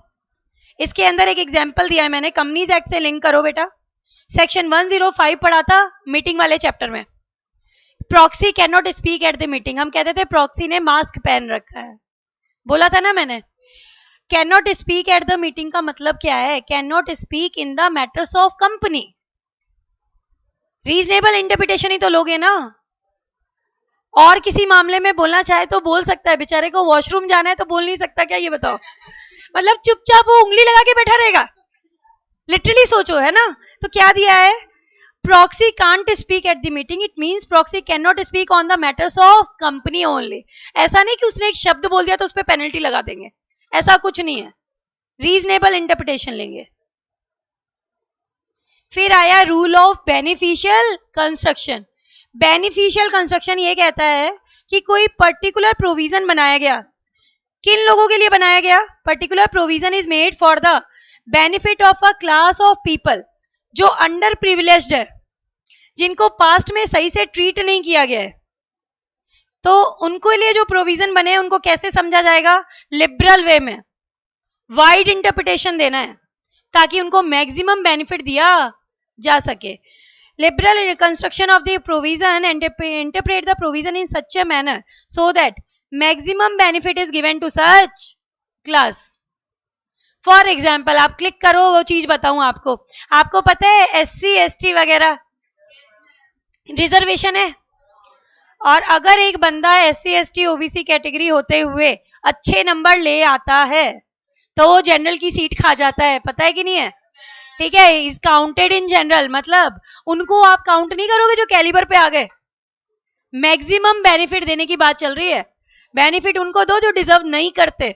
इसके अंदर एक एग्जाम्पल दिया है मैंने, कंपनीज एक्ट से लिंक करो बेटा, सेक्शन 105 पढ़ा था मीटिंग वाले चैप्टर में। Proxy can not speak at the meeting, हम कहते थे प्रॉक्सी ने मास्क पहन रखा है, बोला था ना मैंने। Can not speak at the meeting का मतलब क्या है, can not speak in the matters of company. Reasonable interpretation ही तो लोगे ना, और किसी मामले में बोलना चाहे तो बोल सकता है, बेचारे को वॉशरूम जाना है तो बोल नहीं सकता क्या, ये बताओ। मतलब चुपचाप वो उंगली लगा के बैठा रहेगा, लिटरली सोचो, है ना। तो क्या दिया है, proxy can't speak at the meeting, it means proxy can not speak on the matters of company only. ऐसा नहीं कि उसने एक शब्द बोल दिया तो उस पर पेनल्टी लगा देंगे, ऐसा कुछ नहीं है, रीजनेबल इंटरप्रिटेशन लेंगे। फिर आया rule of beneficial construction. Beneficial construction ये कहता है कि कोई पर्टिकुलर प्रोविजन बनाया गया, किन लोगों के लिए बनाया गया, particular provision is made for the benefit of a class of people जो अंडर प्रिविलेज्ड है, जिनको पास्ट में सही से ट्रीट नहीं किया गया है, तो उनको लिए जो प्रोविजन बने उनको कैसे समझा जाएगा, लिबरल वे में, वाइड इंटरप्रिटेशन देना है ताकि उनको मैक्सिमम बेनिफिट दिया जा सके. Liberal construction of the provision and interpret the provision in such a manner so that maximum benefit is given to such class. For example आप क्लिक करो, वो चीज बताऊं आपको. आपको पता है SC ST वगैरह रिजर्वेशन है, और अगर एक बंदा SC ST OBC कैटेगरी होते हुए अच्छे नंबर ले आता है तो वो जनरल की सीट खा जाता है. पता है कि नहीं है? ठीक है, इज काउंटेड इन जनरल. मतलब उनको आप काउंट नहीं करोगे जो कैलिबर पे आ गए. मैक्सिमम बेनिफिट देने की बात चल रही है. बेनिफिट उनको दो जो डिजर्व नहीं करते.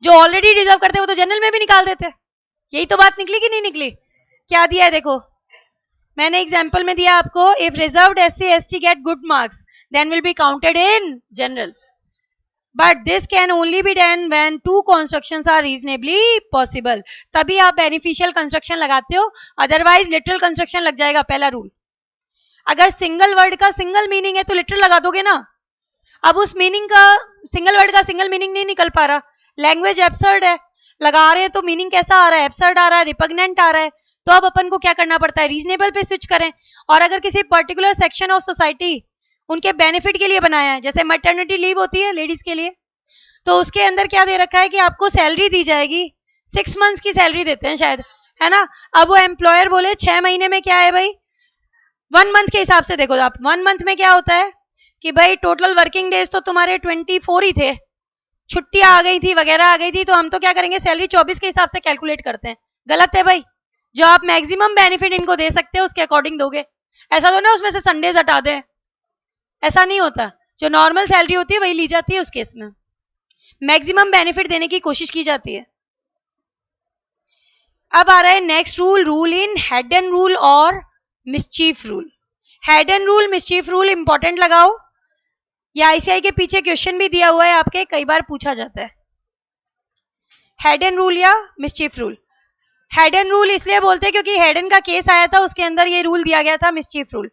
जो ऑलरेडी डिजर्व करते वो तो जनरल में भी निकाल देते. यही तो बात निकली कि नहीं निकली? क्या दिया है देखो, मैंने एग्जाम्पल में दिया आपको. If reserved SC ST get good marks then will be counted in general, but this can only be done when two constructions are reasonably possible. तभी आप बेनिफिशियल कंस्ट्रक्शन लगाते हो, अदरवाइज लिटरल कंस्ट्रक्शन लग जाएगा. पहला रूल, अगर single word का single meaning है तो लिटरल लगा दोगे ना. अब उस मीनिंग का सिंगल वर्ड का सिंगल मीनिंग नहीं निकल पा रहा, लैंग्वेज एब्सर्ड है, लगा रहे हैं तो मीनिंग कैसा आ रहा है? एब्सर्ड आ रहा है, रिपग्नेंट आ रहा है. तो अब अपन को क्या करना पड़ता है? रीजनेबल पे स्विच करें. और अगर किसी पर्टिकुलर सेक्शन ऑफ सोसाइटी उनके बेनिफिट के लिए बनाया है, जैसे मैटरनिटी लीव होती है लेडीज के लिए, तो उसके अंदर क्या दे रखा है कि आपको सैलरी दी जाएगी, 6 मंथ्स की सैलरी देते हैं शायद, है ना. अब वो एम्प्लॉयर बोले 6 महीने में क्या है भाई, 1 मंथ के हिसाब से देखो आप. 1 मंथ में क्या होता है कि भाई टोटल वर्किंग डेज तो तुम्हारे 24 ही थे, छुट्टियां आ गई थी वगैरह आ गई थी, तो हम तो क्या करेंगे, सैलरी 24 के हिसाब से कैलकुलेट करते हैं. गलत है भाई. जो आप मैक्सिमम बेनिफिट इनको दे सकते हो उसके अकॉर्डिंग दोगे. ऐसा तो ना उसमें से संडेज हटा दें, ऐसा नहीं होता. जो नॉर्मल सैलरी होती है वही ली जाती है. उस केस में मैक्सिमम बेनिफिट देने की कोशिश की जाती है. अब आ रहा है next rule, rule in head and rule और mischief rule. Head and rule, mischief rule important लगाओ. या ICI के पीछे क्वेश्चन भी दिया हुआ है आपके, कई बार पूछा जाता है. हेड एंड रूल या mischief rule. Head and rule इसलिए बोलते हैं क्योंकि हेडन का केस आया था, उसके अंदर ये रूल दिया गया था, मिसचीफ रूल.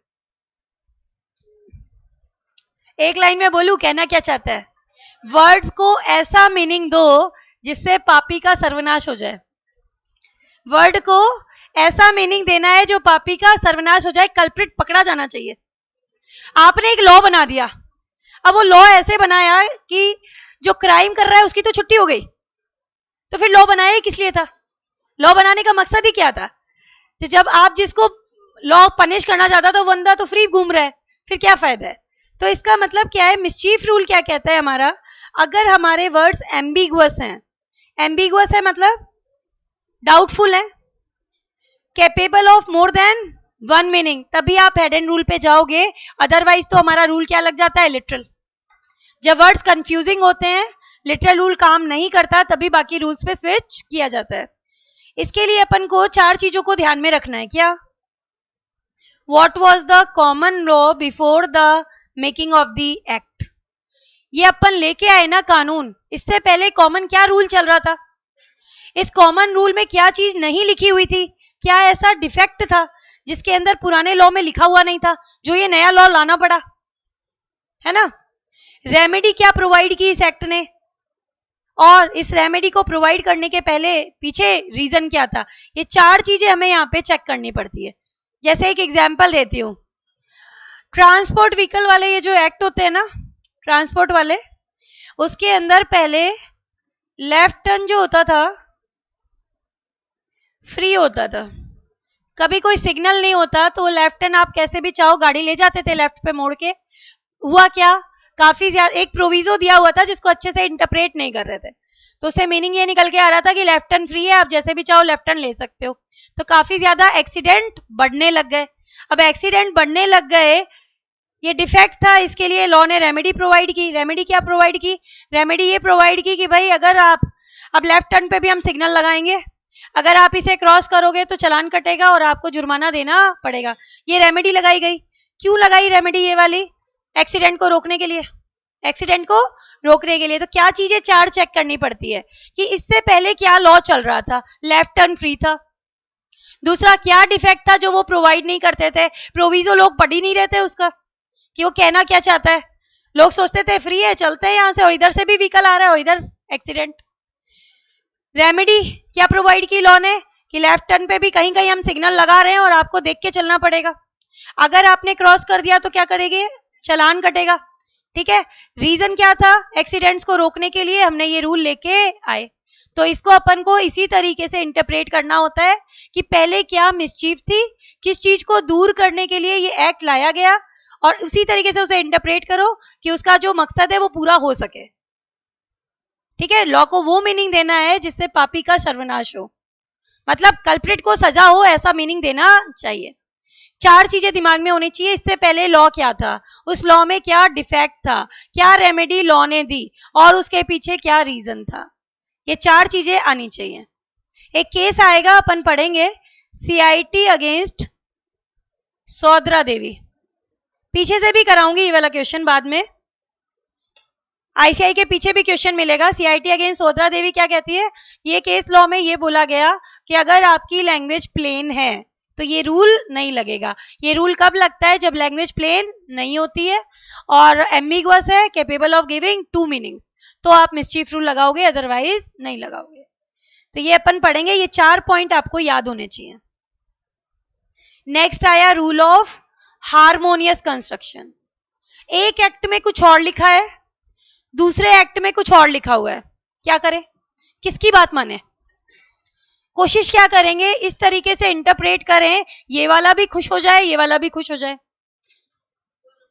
एक लाइन में बोलूं, कहना क्या चाहता है? वर्ड्स को ऐसा मीनिंग दो जिससे पापी का सर्वनाश हो जाए. वर्ड को ऐसा मीनिंग देना है जो पापी का सर्वनाश हो जाए, कल्प्रिट पकड़ा जाना चाहिए. आपने एक लॉ बना दिया. अब वो लॉ ऐसे बनाया कि जो क्राइम कर रहा है उसकी तो छुट्टी हो गई, तो फिर लॉ बनाया किस लिए था? लॉ बनाने का मकसद ही क्या था? तो जब आप जिसको लॉ पनिश करना चाहता था वो बंदा तो फ्री घूम रहा है, फिर क्या फायदा है? तो इसका मतलब क्या है? मिसचीफ रूल क्या कहता है हमारा, अगर हमारे वर्ड्स एम्बिगुअस हैं, एम्बिगुअस है मतलब डाउटफुल है, capable of more than 1 meaning, तभी आप हेड एंड रूल पे जाओगे. अदरवाइज तो हमारा रूल क्या लग जाता है? लिटरल. जब वर्ड्स कंफ्यूजिंग होते हैं, लिटरल रूल काम नहीं करता, तभी बाकी रूल्स पे स्विच किया जाता है. इसके लिए अपन को 4 चीजों को ध्यान में रखना है. क्या? What was the common law before the making of the act. ये अपन लेके आए ना कानून, इससे पहले कॉमन क्या रूल चल रहा था? इस कॉमन रूल में क्या चीज नहीं लिखी हुई थी? क्या ऐसा डिफेक्ट था जिसके अंदर पुराने लॉ में लिखा हुआ नहीं था, जो ये नया लॉ लाना पड़ा, है ना. रेमेडी क्या प्रोवाइड की इस एक्ट ने, और इस रेमेडी को प्रोवाइड करने के पहले पीछे रीजन क्या था? ये 4 चीजें हमें यहाँ पे चेक करनी पड़ती है. जैसे एक एग्जाम्पल देती हूँ. ट्रांसपोर्ट व्हीकल वाले ये जो एक्ट होते हैं ना, ट्रांसपोर्ट वाले, उसके अंदर पहले लेफ्ट टर्न जो होता था फ्री होता था. कभी कोई सिग्नल नहीं होता तो लेफ्ट टर्न आप कैसे भी चाहो गाड़ी ले जाते थे लेफ्ट पे मोड़ के. हुआ क्या, काफी ज्यादा एक प्रोविजो दिया हुआ था जिसको अच्छे से इंटरप्रेट नहीं कर रहे थे, तो उससे मीनिंग ये निकल के आ रहा था कि लेफ्ट टर्न फ्री है, आप जैसे भी चाहो लेफ्ट टर्न ले सकते हो. तो काफी ज्यादा एक्सीडेंट बढ़ने लग गए. अब एक्सीडेंट बढ़ने लग गए, ये डिफेक्ट था, इसके लिए लॉ ने रेमेडी प्रोवाइड की. रेमेडी क्या प्रोवाइड की? रेमेडी ये प्रोवाइड की कि भाई अगर आप अब लेफ्ट टर्न पे भी हम सिग्नल लगाएंगे, अगर आप इसे क्रॉस करोगे तो चालान कटेगा और आपको जुर्माना देना पड़ेगा. ये रेमेडी लगाई गई. क्यों लगाई रेमेडी ये वाली? एक्सीडेंट को रोकने के लिए. एक्सीडेंट को रोकने के लिए. तो क्या चीजें 4 चेक करनी पड़ती है कि इससे पहले क्या लॉ चल रहा था? लेफ्ट टर्न फ्री था. दूसरा, क्या डिफेक्ट था जो वो प्रोवाइड नहीं करते थे? प्रोविजो लोग पढ़ ही नहीं रहे थे उसका कि वो कहना क्या चाहता है. लोग सोचते थे फ्री है, चलते हैं यहां से, और इधर से भी व्हीकल आ रहा है और इधर एक्सीडेंट. रेमेडी क्या प्रोवाइड की लॉ ने कि लेफ्ट टर्न पे भी कहीं कहीं हम सिग्नल लगा रहे हैं और आपको देख के चलना पड़ेगा। अगर आपने क्रॉस कर दिया तो क्या करेंगे, चालान कटेगा। ठीक है, रीजन क्या था, एक्सीडेंट्स को रोकने के लिए हमने ये रूल लेके आए। तो इसको अपन को इसी तरीके से इंटरप्रेट करना होता है कि पहले क्या मिसचीफ थी, किस चीज को दूर करने के लिए ये एक्ट लाया गया, और उसी तरीके से उसे इंटरप्रेट करो कि उसका जो मकसद है वो पूरा हो सके। ठीक है, लॉ को वो मीनिंग देना है जिससे पापी का सर्वनाश हो, मतलब कल्प्रिट को सजा हो, ऐसा मीनिंग देना चाहिए। 4 चीजें दिमाग में होनी चाहिए। इससे पहले लॉ क्या था, उस लॉ में क्या डिफेक्ट था, क्या रेमेडी लॉ ने दी, और उसके पीछे क्या रीजन था, ये 4 चीजें आनी चाहिए। एक केस आएगा, अपन पढ़ेंगे, CIT अगेंस्ट सौद्रा देवी। पीछे से भी कराऊंगी ये वाला क्वेश्चन बाद में, ICI के पीछे भी क्वेश्चन मिलेगा। CIT अगेंस्ट सौद्रा देवी क्या कहती है, ये केस लॉ में ये बोला गया कि अगर आपकी लैंग्वेज प्लेन है तो ये रूल नहीं लगेगा। ये रूल कब लगता है, जब लैंग्वेज प्लेन नहीं होती है और एम्बिगुअस है, कैपेबल ऑफ गिविंग 2 मीनिंग्स, तो आप मिसचीफ रूल लगाओगे, अदरवाइज नहीं लगाओगे। तो ये अपन पढ़ेंगे, ये 4 पॉइंट आपको याद होने चाहिए। नेक्स्ट आया रूल ऑफ हार्मोनियस कंस्ट्रक्शन। एक एक्ट में कुछ और लिखा है, दूसरे एक्ट में कुछ और लिखा हुआ है, क्या करें, किसकी बात माने। कोशिश क्या करेंगे, इस तरीके से इंटरप्रेट करें ये वाला भी खुश हो जाए, ये वाला भी खुश हो जाए,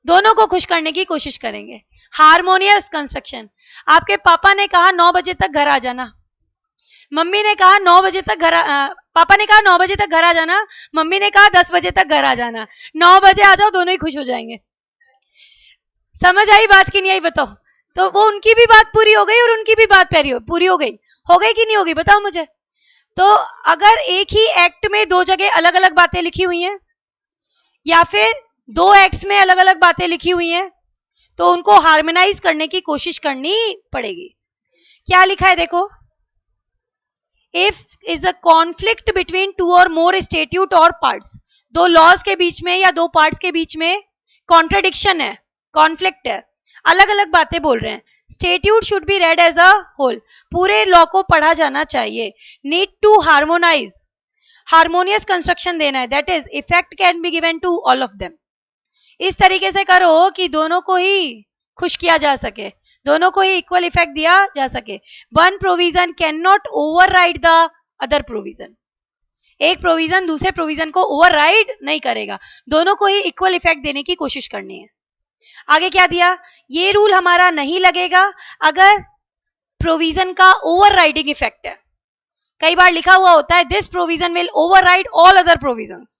दोनों को खुश करने की कोशिश करेंगे। हार्मोनियस कंस्ट्रक्शन, आपके पापा ने कहा 9 बजे तक घर आ जाना, मम्मी ने कहा 9 बजे तक पापा ने कहा 9 बजे तक घर आ जाना, मम्मी ने कहा 10 बजे तक घर आ जाना। 9 बजे आ जाओ, दोनों ही खुश हो जाएंगे। समझ आई बात की नहीं आई बताओ। तो वो उनकी भी बात पूरी हो गई और उनकी भी बात पूरी हो गई कि नहीं होगी, बताओ मुझे। तो अगर एक ही एक्ट में 2 जगह अलग अलग बातें लिखी हुई हैं, या फिर 2 एक्ट्स में अलग अलग बातें लिखी हुई हैं, तो उनको हार्मोनाइज करने की कोशिश करनी पड़ेगी। क्या लिखा है देखो, if is a conflict between 2 और मोर स्टेट्यूट और पार्ट्स, 2 लॉज के बीच में या 2 पार्ट्स के बीच में कॉन्ट्रडिक्शन है, कॉन्फ्लिक्ट है, अलग अलग बातें बोल रहे हैं, statute should be read as a whole, पूरे लॉ को पढ़ा जाना चाहिए। Need to harmonise, harmonious construction देना है, that is effect can be given to all of them. इस तरीके से करो कि दोनों को ही खुश किया जा सके, दोनों को ही इक्वल इफेक्ट दिया जा सके। One provision can not override the other provision, एक प्रोविजन दूसरे प्रोविजन को ओवरराइड नहीं करेगा, दोनों को ही इक्वल इफेक्ट देने की कोशिश करनी है। आगे क्या दिया, ये रूल हमारा नहीं लगेगा अगर प्रोविजन का ओवरराइडिंग इफेक्ट है। कई बार लिखा हुआ होता है this provision will override all other provisions,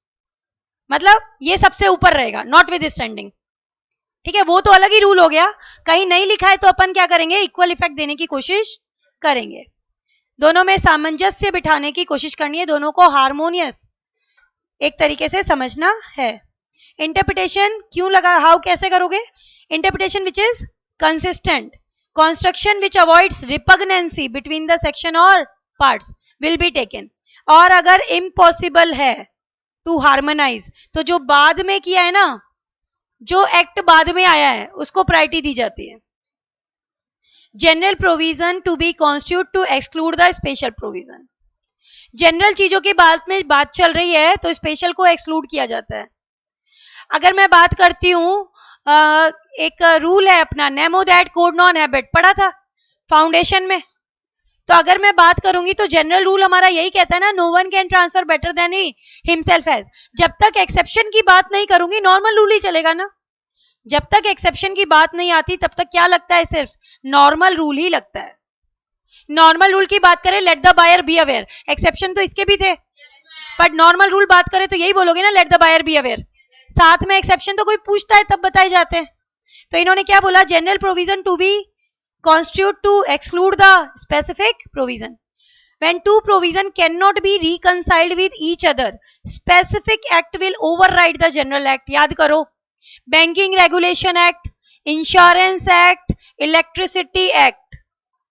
मतलब ये सबसे ऊपर रहेगा, नॉट विद स्टैंडिंग। ठीक है, वो तो अलग ही रूल हो गया। कहीं नहीं लिखा है तो अपन क्या करेंगे, इक्वल इफेक्ट देने की कोशिश करेंगे। दोनों में सामंजस्य बिठाने की कोशिश करनी है, दोनों को हार्मोनियस एक तरीके से समझना है। इंटरप्रिटेशन क्यों लगा, हाउ कैसे करोगे, interpretation which is consistent, construction which avoids repugnancy between the section और पार्ट्स विल बी टेकन। और अगर इम्पॉसिबल है टू हार्मोनाइज, तो जो बाद में किया है ना, जो एक्ट बाद में आया है उसको प्रायोरिटी दी जाती है। General provision to be constitute to exclude the special provision, general चीजों की बात चल रही है तो स्पेशल को एक्सक्लूड किया जाता है। अगर मैं बात करती हूँ, एक रूल है अपना Nemo that code non habit, पढ़ा था फाउंडेशन में। तो अगर मैं बात करूंगी तो जनरल रूल हमारा यही कहता है ना, no one can transfer better than he himself has. जब तक एक्सेप्शन की बात नहीं करूंगी नॉर्मल रूल ही चलेगा ना, जब तक एक्सेप्शन की बात नहीं आती तब तक क्या लगता है, सिर्फ नॉर्मल रूल ही लगता है। नॉर्मल रूल की बात करें, let the buyer be aware, exception तो इसके भी थे, बट नॉर्मल रूल बात करें तो यही बोलोगे ना, let the buyer be aware. साथ में एक्सेप्शन तो कोई पूछता है तब बताए जाते हैं। तो इन्होंने क्या बोला, general provision to be constitute to exclude the specific provision. When two provision cannot be reconciled with each other, specific act will override the general act. याद करो, banking regulation act, insurance act, electricity act,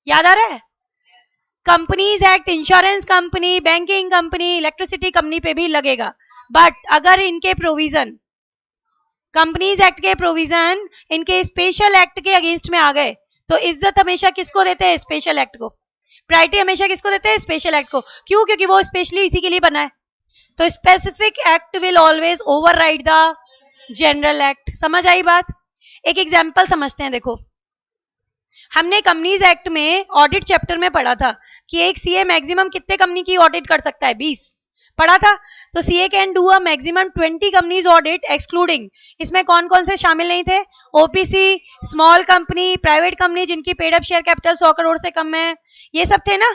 याद आ रहा है, companies act, insurance company, banking company, electricity company पे भी लगेगा। But अगर इनके प्रोविजन, कंपनीज एक्ट के प्रोविजन इनके स्पेशल एक्ट के अगेंस्ट में आ गए तो इज्जत हमेशा किसको देते हैं, स्पेशल एक्ट को। प्रायोरिटी हमेशा किसको देते हैं? स्पेशल एक्ट को। क्यों? क्योंकि वो स्पेशली इसी के लिए बना है। तो specific act will always override the general act. समझ आई बात? एक एग्जांपल समझते हैं। देखो, हमने कंपनीज एक्ट में ऑडिट चैप्टर में पढ़ा था कि एक सीए मैक्सिमम कितने कंपनी की ऑडिट कर सकता है? 20 पढ़ा था। तो CA can do a maximum 20 companies audit excluding, इसमें कौन कौन से शामिल नहीं थे? OPC, small company, private company जिनकी paid up share capital 100 crore से कम है, ये सब थे ना।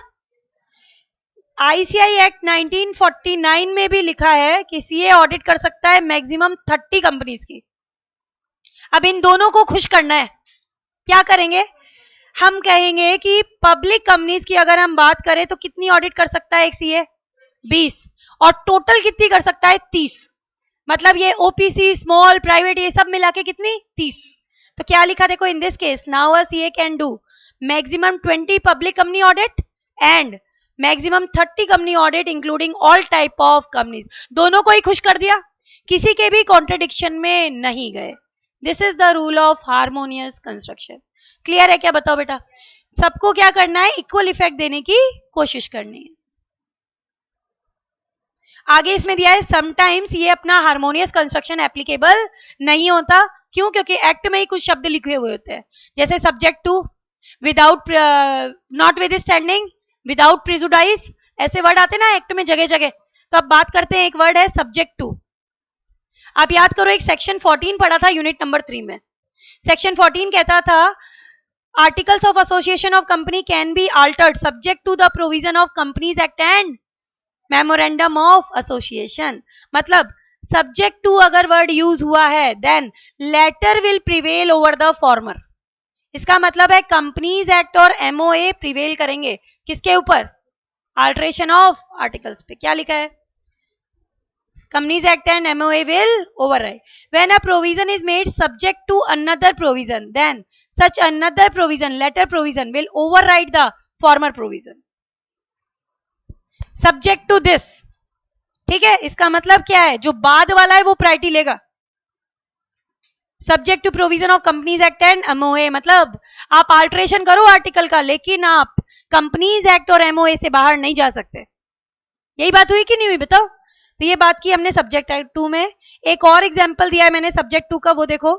आईसीआई एक्ट 1949 में भी लिखा है कि सीए ऑडिट कर सकता है मैक्सिमम 30 कंपनीज की। अब इन दोनों को खुश करना है, क्या करेंगे? हम कहेंगे कि पब्लिक कंपनीज की अगर हम बात करें तो कितनी ऑडिट कर सकता है एक सीए? 20। और टोटल कितनी कर सकता है? 30। मतलब ये ओपीसी, स्मॉल, प्राइवेट, ये सब मिला के कितनी? 30। तो क्या लिखा देखो, in this case now a CA can do maximum 20 public company audit and maximum 30 company audit including all type of companies. दोनों को ही खुश कर दिया, किसी के भी कॉन्ट्रडिक्शन में नहीं गए। This is the rule of harmonious construction. Clear है क्या? बताओ बेटा, सबको क्या करना है? इक्वल इफेक्ट देने की कोशिश करनी है। आगे इसमें दिया है समटाइम्स ये अपना हार्मोनियस कंस्ट्रक्शन एप्लीकेबल नहीं होता। क्यों? क्योंकि एक्ट में ही कुछ शब्द लिखे हुए होते हैं, जैसे subject to, without, notwithstanding, without prejudice, ऐसे वर्ड आते ना एक्ट में जगह जगह। तो अब बात करते हैं, एक वर्ड है सब्जेक्ट टू। आप याद करो, एक सेक्शन 14 पढ़ा था यूनिट नंबर 3 में। सेक्शन 14 कहता था articles of association of company can be altered subject to the provision of companies act and memorandum of association. मतलब सब्जेक्ट टू अगर वर्ड यूज हुआ है then latter will prevail over the former. इसका मतलब है companies act और MOA prevail करेंगे किसके ऊपर? अल्टरेशन ऑफ आर्टिकल्स पे। क्या लिखा है? Companies Act and MOA will override. When a provision is made subject to another provision, then such another provision, later provision, will override the former provision. Subject to this. ठीक है, इसका मतलब क्या है? जो बाद वाला है वो प्रायोरिटी लेगा। Subject to provision of companies act and MOA, मतलब आप अल्टरेशन करो आर्टिकल का, लेकिन आप कंपनीज एक्ट और एमओए से बाहर नहीं जा सकते। यही बात हुई कि नहीं हुई? बताओ। तो ये बात की हमने सब्जेक्ट टू में। एक और एग्जांपल दिया है मैंने सब्जेक्ट टू का, वो देखो।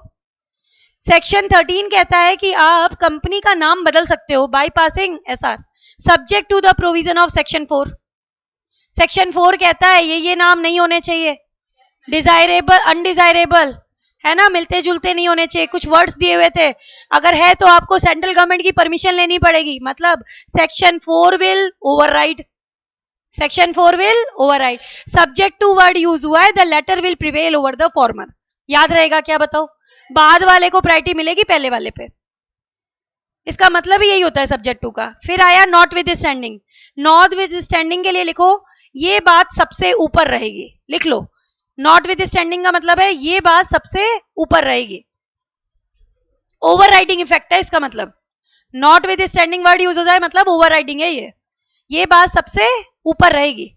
सेक्शन 13 कहता है कि आप कंपनी का नाम बदल सकते हो by passing SR, subject to the provision of section 4। Section 4 कहता है ये नाम नहीं होने चाहिए, डिजायरेबल, अनडिजायरेबल, है ना, मिलते जुलते नहीं होने चाहिए। कुछ वर्ड्स दिए हुए थे, अगर है तो आपको सेंट्रल गवर्नमेंट की परमिशन लेनी पड़ेगी। मतलब section 4 will override, section 4 will override. Subject to word use हुआ है, the latter will prevail over the former. याद रहेगा क्या? बताओ। बाद वाले को प्रायोरिटी मिलेगी पहले वाले पे। इसका मतलब ही यही होता है सब्जेक्ट टू का। फिर आया not with standing. Not with standing के लिए लिखो ये बात सबसे ऊपर रहेगी, लिख लो। नॉट विद स्टैंडिंग का मतलब है ये बात सबसे ऊपर रहेगी। ओवरराइडिंग इफेक्ट है इसका मतलब। Not with standing word use हो जाए मतलब ओवरराइडिंग है ये बात सबसे ऊपर रहेगी।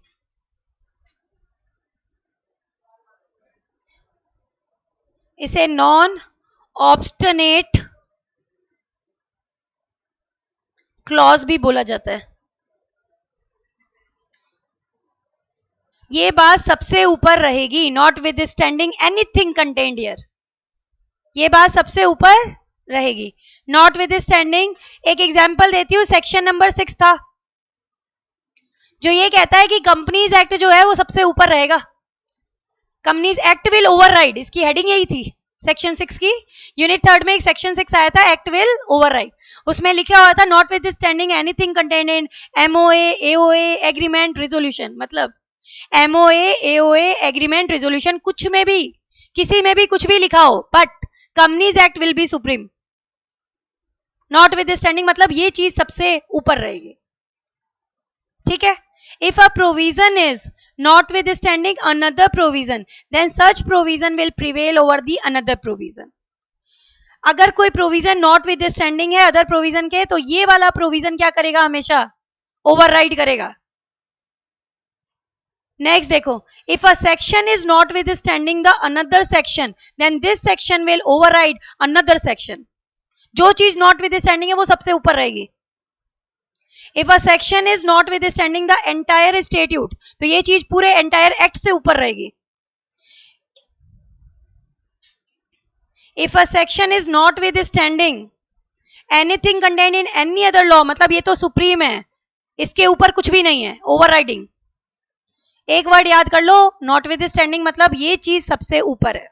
इसे नॉन ऑब्स्टनेट क्लॉज भी बोला जाता है। ये बात सबसे ऊपर रहेगी, not with standing anything contained here, ये बात सबसे ऊपर रहेगी। नॉट विद स्टैंडिंग, एक एग्जाम्पल देती हूं, सेक्शन नंबर 6 था जो ये कहता है कि कंपनीज एक्ट जो है वो सबसे ऊपर रहेगा। कंपनीज एक्ट विल ओवरराइड, इसकी हेडिंग यही थी सेक्शन 6 की। यूनिट 3 में एक सेक्शन 6 आया था, एक्ट विल ओवरराइड। उसमें लिखा हुआ था not with standing anything contained in MOA, AOA, agreement, resolution. मतलब एमओए, एओए, एग्रीमेंट, रिजोल्यूशन, कुछ में भी, किसी में भी कुछ भी लिखा हो, but companies act will be supreme. Not with standing मतलब ये चीज सबसे ऊपर रहेगी। ठीक है। If a provision is notwithstanding another provision, then such provision will prevail over the another provision. अगर कोई प्रोविजन notwithstanding है अदर प्रोविजन के, तो ये वाला प्रोविजन क्या करेगा? हमेशा ओवरराइड करेगा। नेक्स्ट देखो, if a section is notwithstanding the another section, then this section will override another section. जो चीज notwithstanding है वो सबसे ऊपर रहेगी। If a section is not with standing the entire statute, तो ये चीज पूरे एंटायर एक्ट से ऊपर रहेगी. If a section is not with standing anything content in any other law, मतलब ये तो सुप्रीम है, इसके ऊपर कुछ भी नहीं है, ओवरराइडिंग. एक वर्ड याद कर लो, नॉट विद स्टैंडिंग मतलब ये चीज सबसे ऊपर है,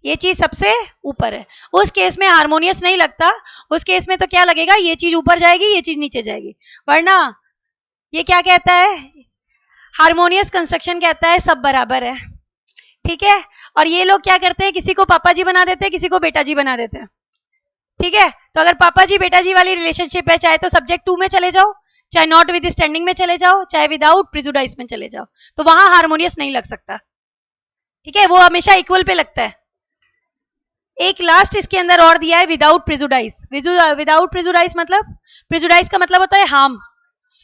ये चीज सबसे ऊपर है. उस केस में हार्मोनियस नहीं लगता, उस केस में तो क्या लगेगा, ये चीज ऊपर जाएगी, ये चीज नीचे जाएगी. वरना ये क्या कहता है, हार्मोनियस कंस्ट्रक्शन कहता है सब बराबर है. ठीक है. और ये लोग क्या करते हैं, किसी को पापा जी बना देते हैं, किसी को बेटा जी बना देते हैं. ठीक है. तो अगर पापा जी बेटा जी वाली रिलेशनशिप है, चाहे तो सब्जेक्ट 2 में चले जाओ, चाहे नॉट विद स्टैंडिंग में चले जाओ, चाहे विदाउट प्रिजुडाइस में चले जाओ, तो वहां हार्मोनियस नहीं लग सकता. ठीक है. वो हमेशा इक्वल पे लगता है. एक लास्ट इसके अंदर और दिया है, विदाउट प्रिजुडाइस. विदाउट प्रिजुडाइस मतलब, प्रिजुडाइस का मतलब होता है हार्म,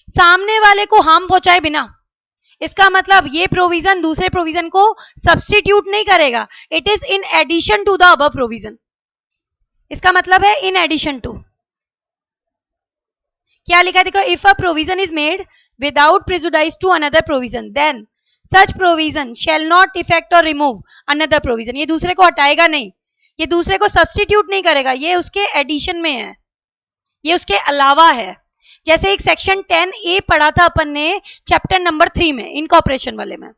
सामने वाले को हार्म पहुंचाए बिना. इसका मतलब ये प्रोविजन दूसरे प्रोविजन को सब्स्टिट्यूट नहीं करेगा, it is in addition to the above provision. इसका मतलब है इन एडिशन टू. क्या लिखा है देखो, if a provision is made without prejudice to another provision then such provision shall not effect और रिमूव अनदर प्रोविजन. ये दूसरे को हटाएगा नहीं, ये दूसरे को सब्स्टिट्यूट नहीं करेगा, ये उसके एडिशन में है, ये उसके अलावा है. जैसे एक सेक्शन 10A पढ़ा था अपन ने चैप्टर नंबर 3 में, इनकॉर्पोरेशन वाले में,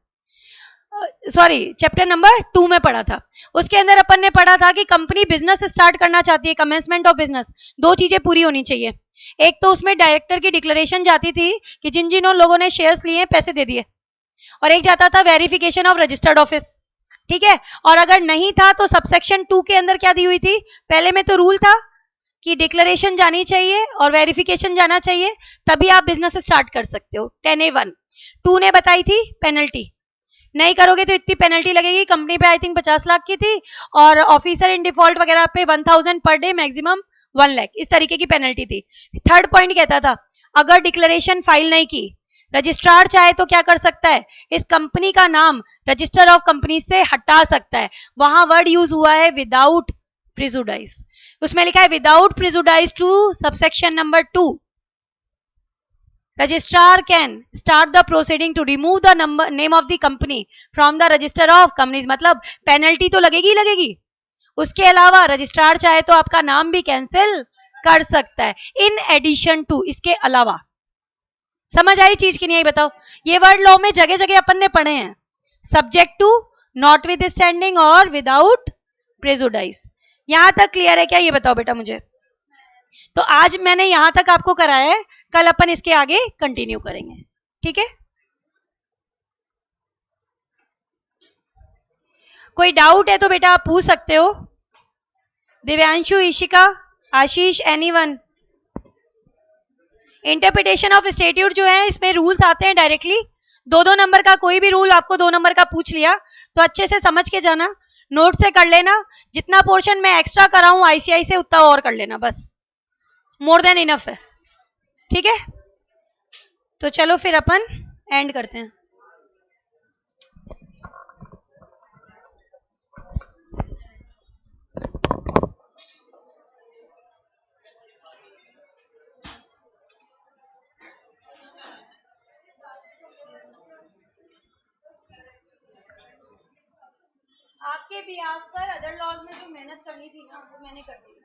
सॉरी चैप्टर नंबर 2 में पढ़ा था. उसके अंदर अपन ने पढ़ा था कि कंपनी बिजनेस स्टार्ट करना चाहती है, कमेंसमेंट ऑफ बिजनेस, दो चीजें पूरी होनी चाहिए. एक तो उसमें डायरेक्टर की डिक्लेरेशन जाती थी कि जिन जिन लोगों ने शेयर्स लिए पैसे दे दिए, और एक जाता था वेरिफिकेशन ऑफ रजिस्टर्ड ऑफिस. ठीक है. और अगर नहीं था तो सबसेक्शन 2 के अंदर क्या दी हुई थी, पहले में तो रूल था कि डिक्लेरेशन जानी चाहिए और वेरिफिकेशन जाना चाहिए, तभी आप बिजनेस स्टार्ट कर सकते हो. 10A1. 2 ने बताई थी पेनल्टी, नहीं करोगे तो इतनी पेनल्टी लगेगी. कंपनी पे आई थिंक 50 लाख की थी, और ऑफिसर इन डिफॉल्ट वगैरह पे 1000 पर डे, मैक्सिमम 1 लाख, इस तरीके की पेनल्टी थी. थर्ड पॉइंट कहता था, अगर डिक्लेरेशन फाइल नहीं की, रजिस्ट्रार चाहे तो क्या कर सकता है, इस कंपनी का नाम रजिस्टर ऑफ कंपनी से हटा सकता है. वहां वर्ड यूज हुआ है विदाउट प्रिजुडाइस, उसमें लिखा है without prejudice to subsection number 2 registrar can start the proceeding to remove the name of the company from the register of companies. मतलब पेनल्टी तो लगेगी ही लगेगी, उसके अलावा रजिस्ट्रार चाहे तो आपका नाम भी कैंसिल कर सकता है, इन एडिशन टू, इसके अलावा. समझ आई चीज की नहीं आई बताओ. ये वर्ड लॉ में जगह जगह अपन ने पढ़े हैं, subject to, notwithstanding और विदाउट प्रेजुडाइस. यहां तक क्लियर है क्या, ये बताओ बेटा मुझे. तो आज मैंने यहां तक आपको कराया है, कल अपन इसके आगे कंटिन्यू करेंगे. ठीक है. कोई डाउट है तो बेटा आप पूछ सकते हो. दिव्यांशु, ईशिका, आशीष, एनीवन. इंटरप्रिटेशन ऑफ स्टेट्यूट जो है, इसमें रूल्स आते हैं डायरेक्टली. 2-2 नंबर का कोई भी रूल आपको 2 नंबर का पूछ लिया तो अच्छे से समझ के जाना, नोट से कर लेना. जितना पोर्शन मैं एक्स्ट्रा कराऊं आईसीआई से उतना और कर लेना, बस मोर देन इनफ है. ठीक है. तो चलो फिर अपन एंड करते हैं. आपके बिहाफ पर अदर लॉज में जो मेहनत करनी थी ना, वो मैंने कर दी.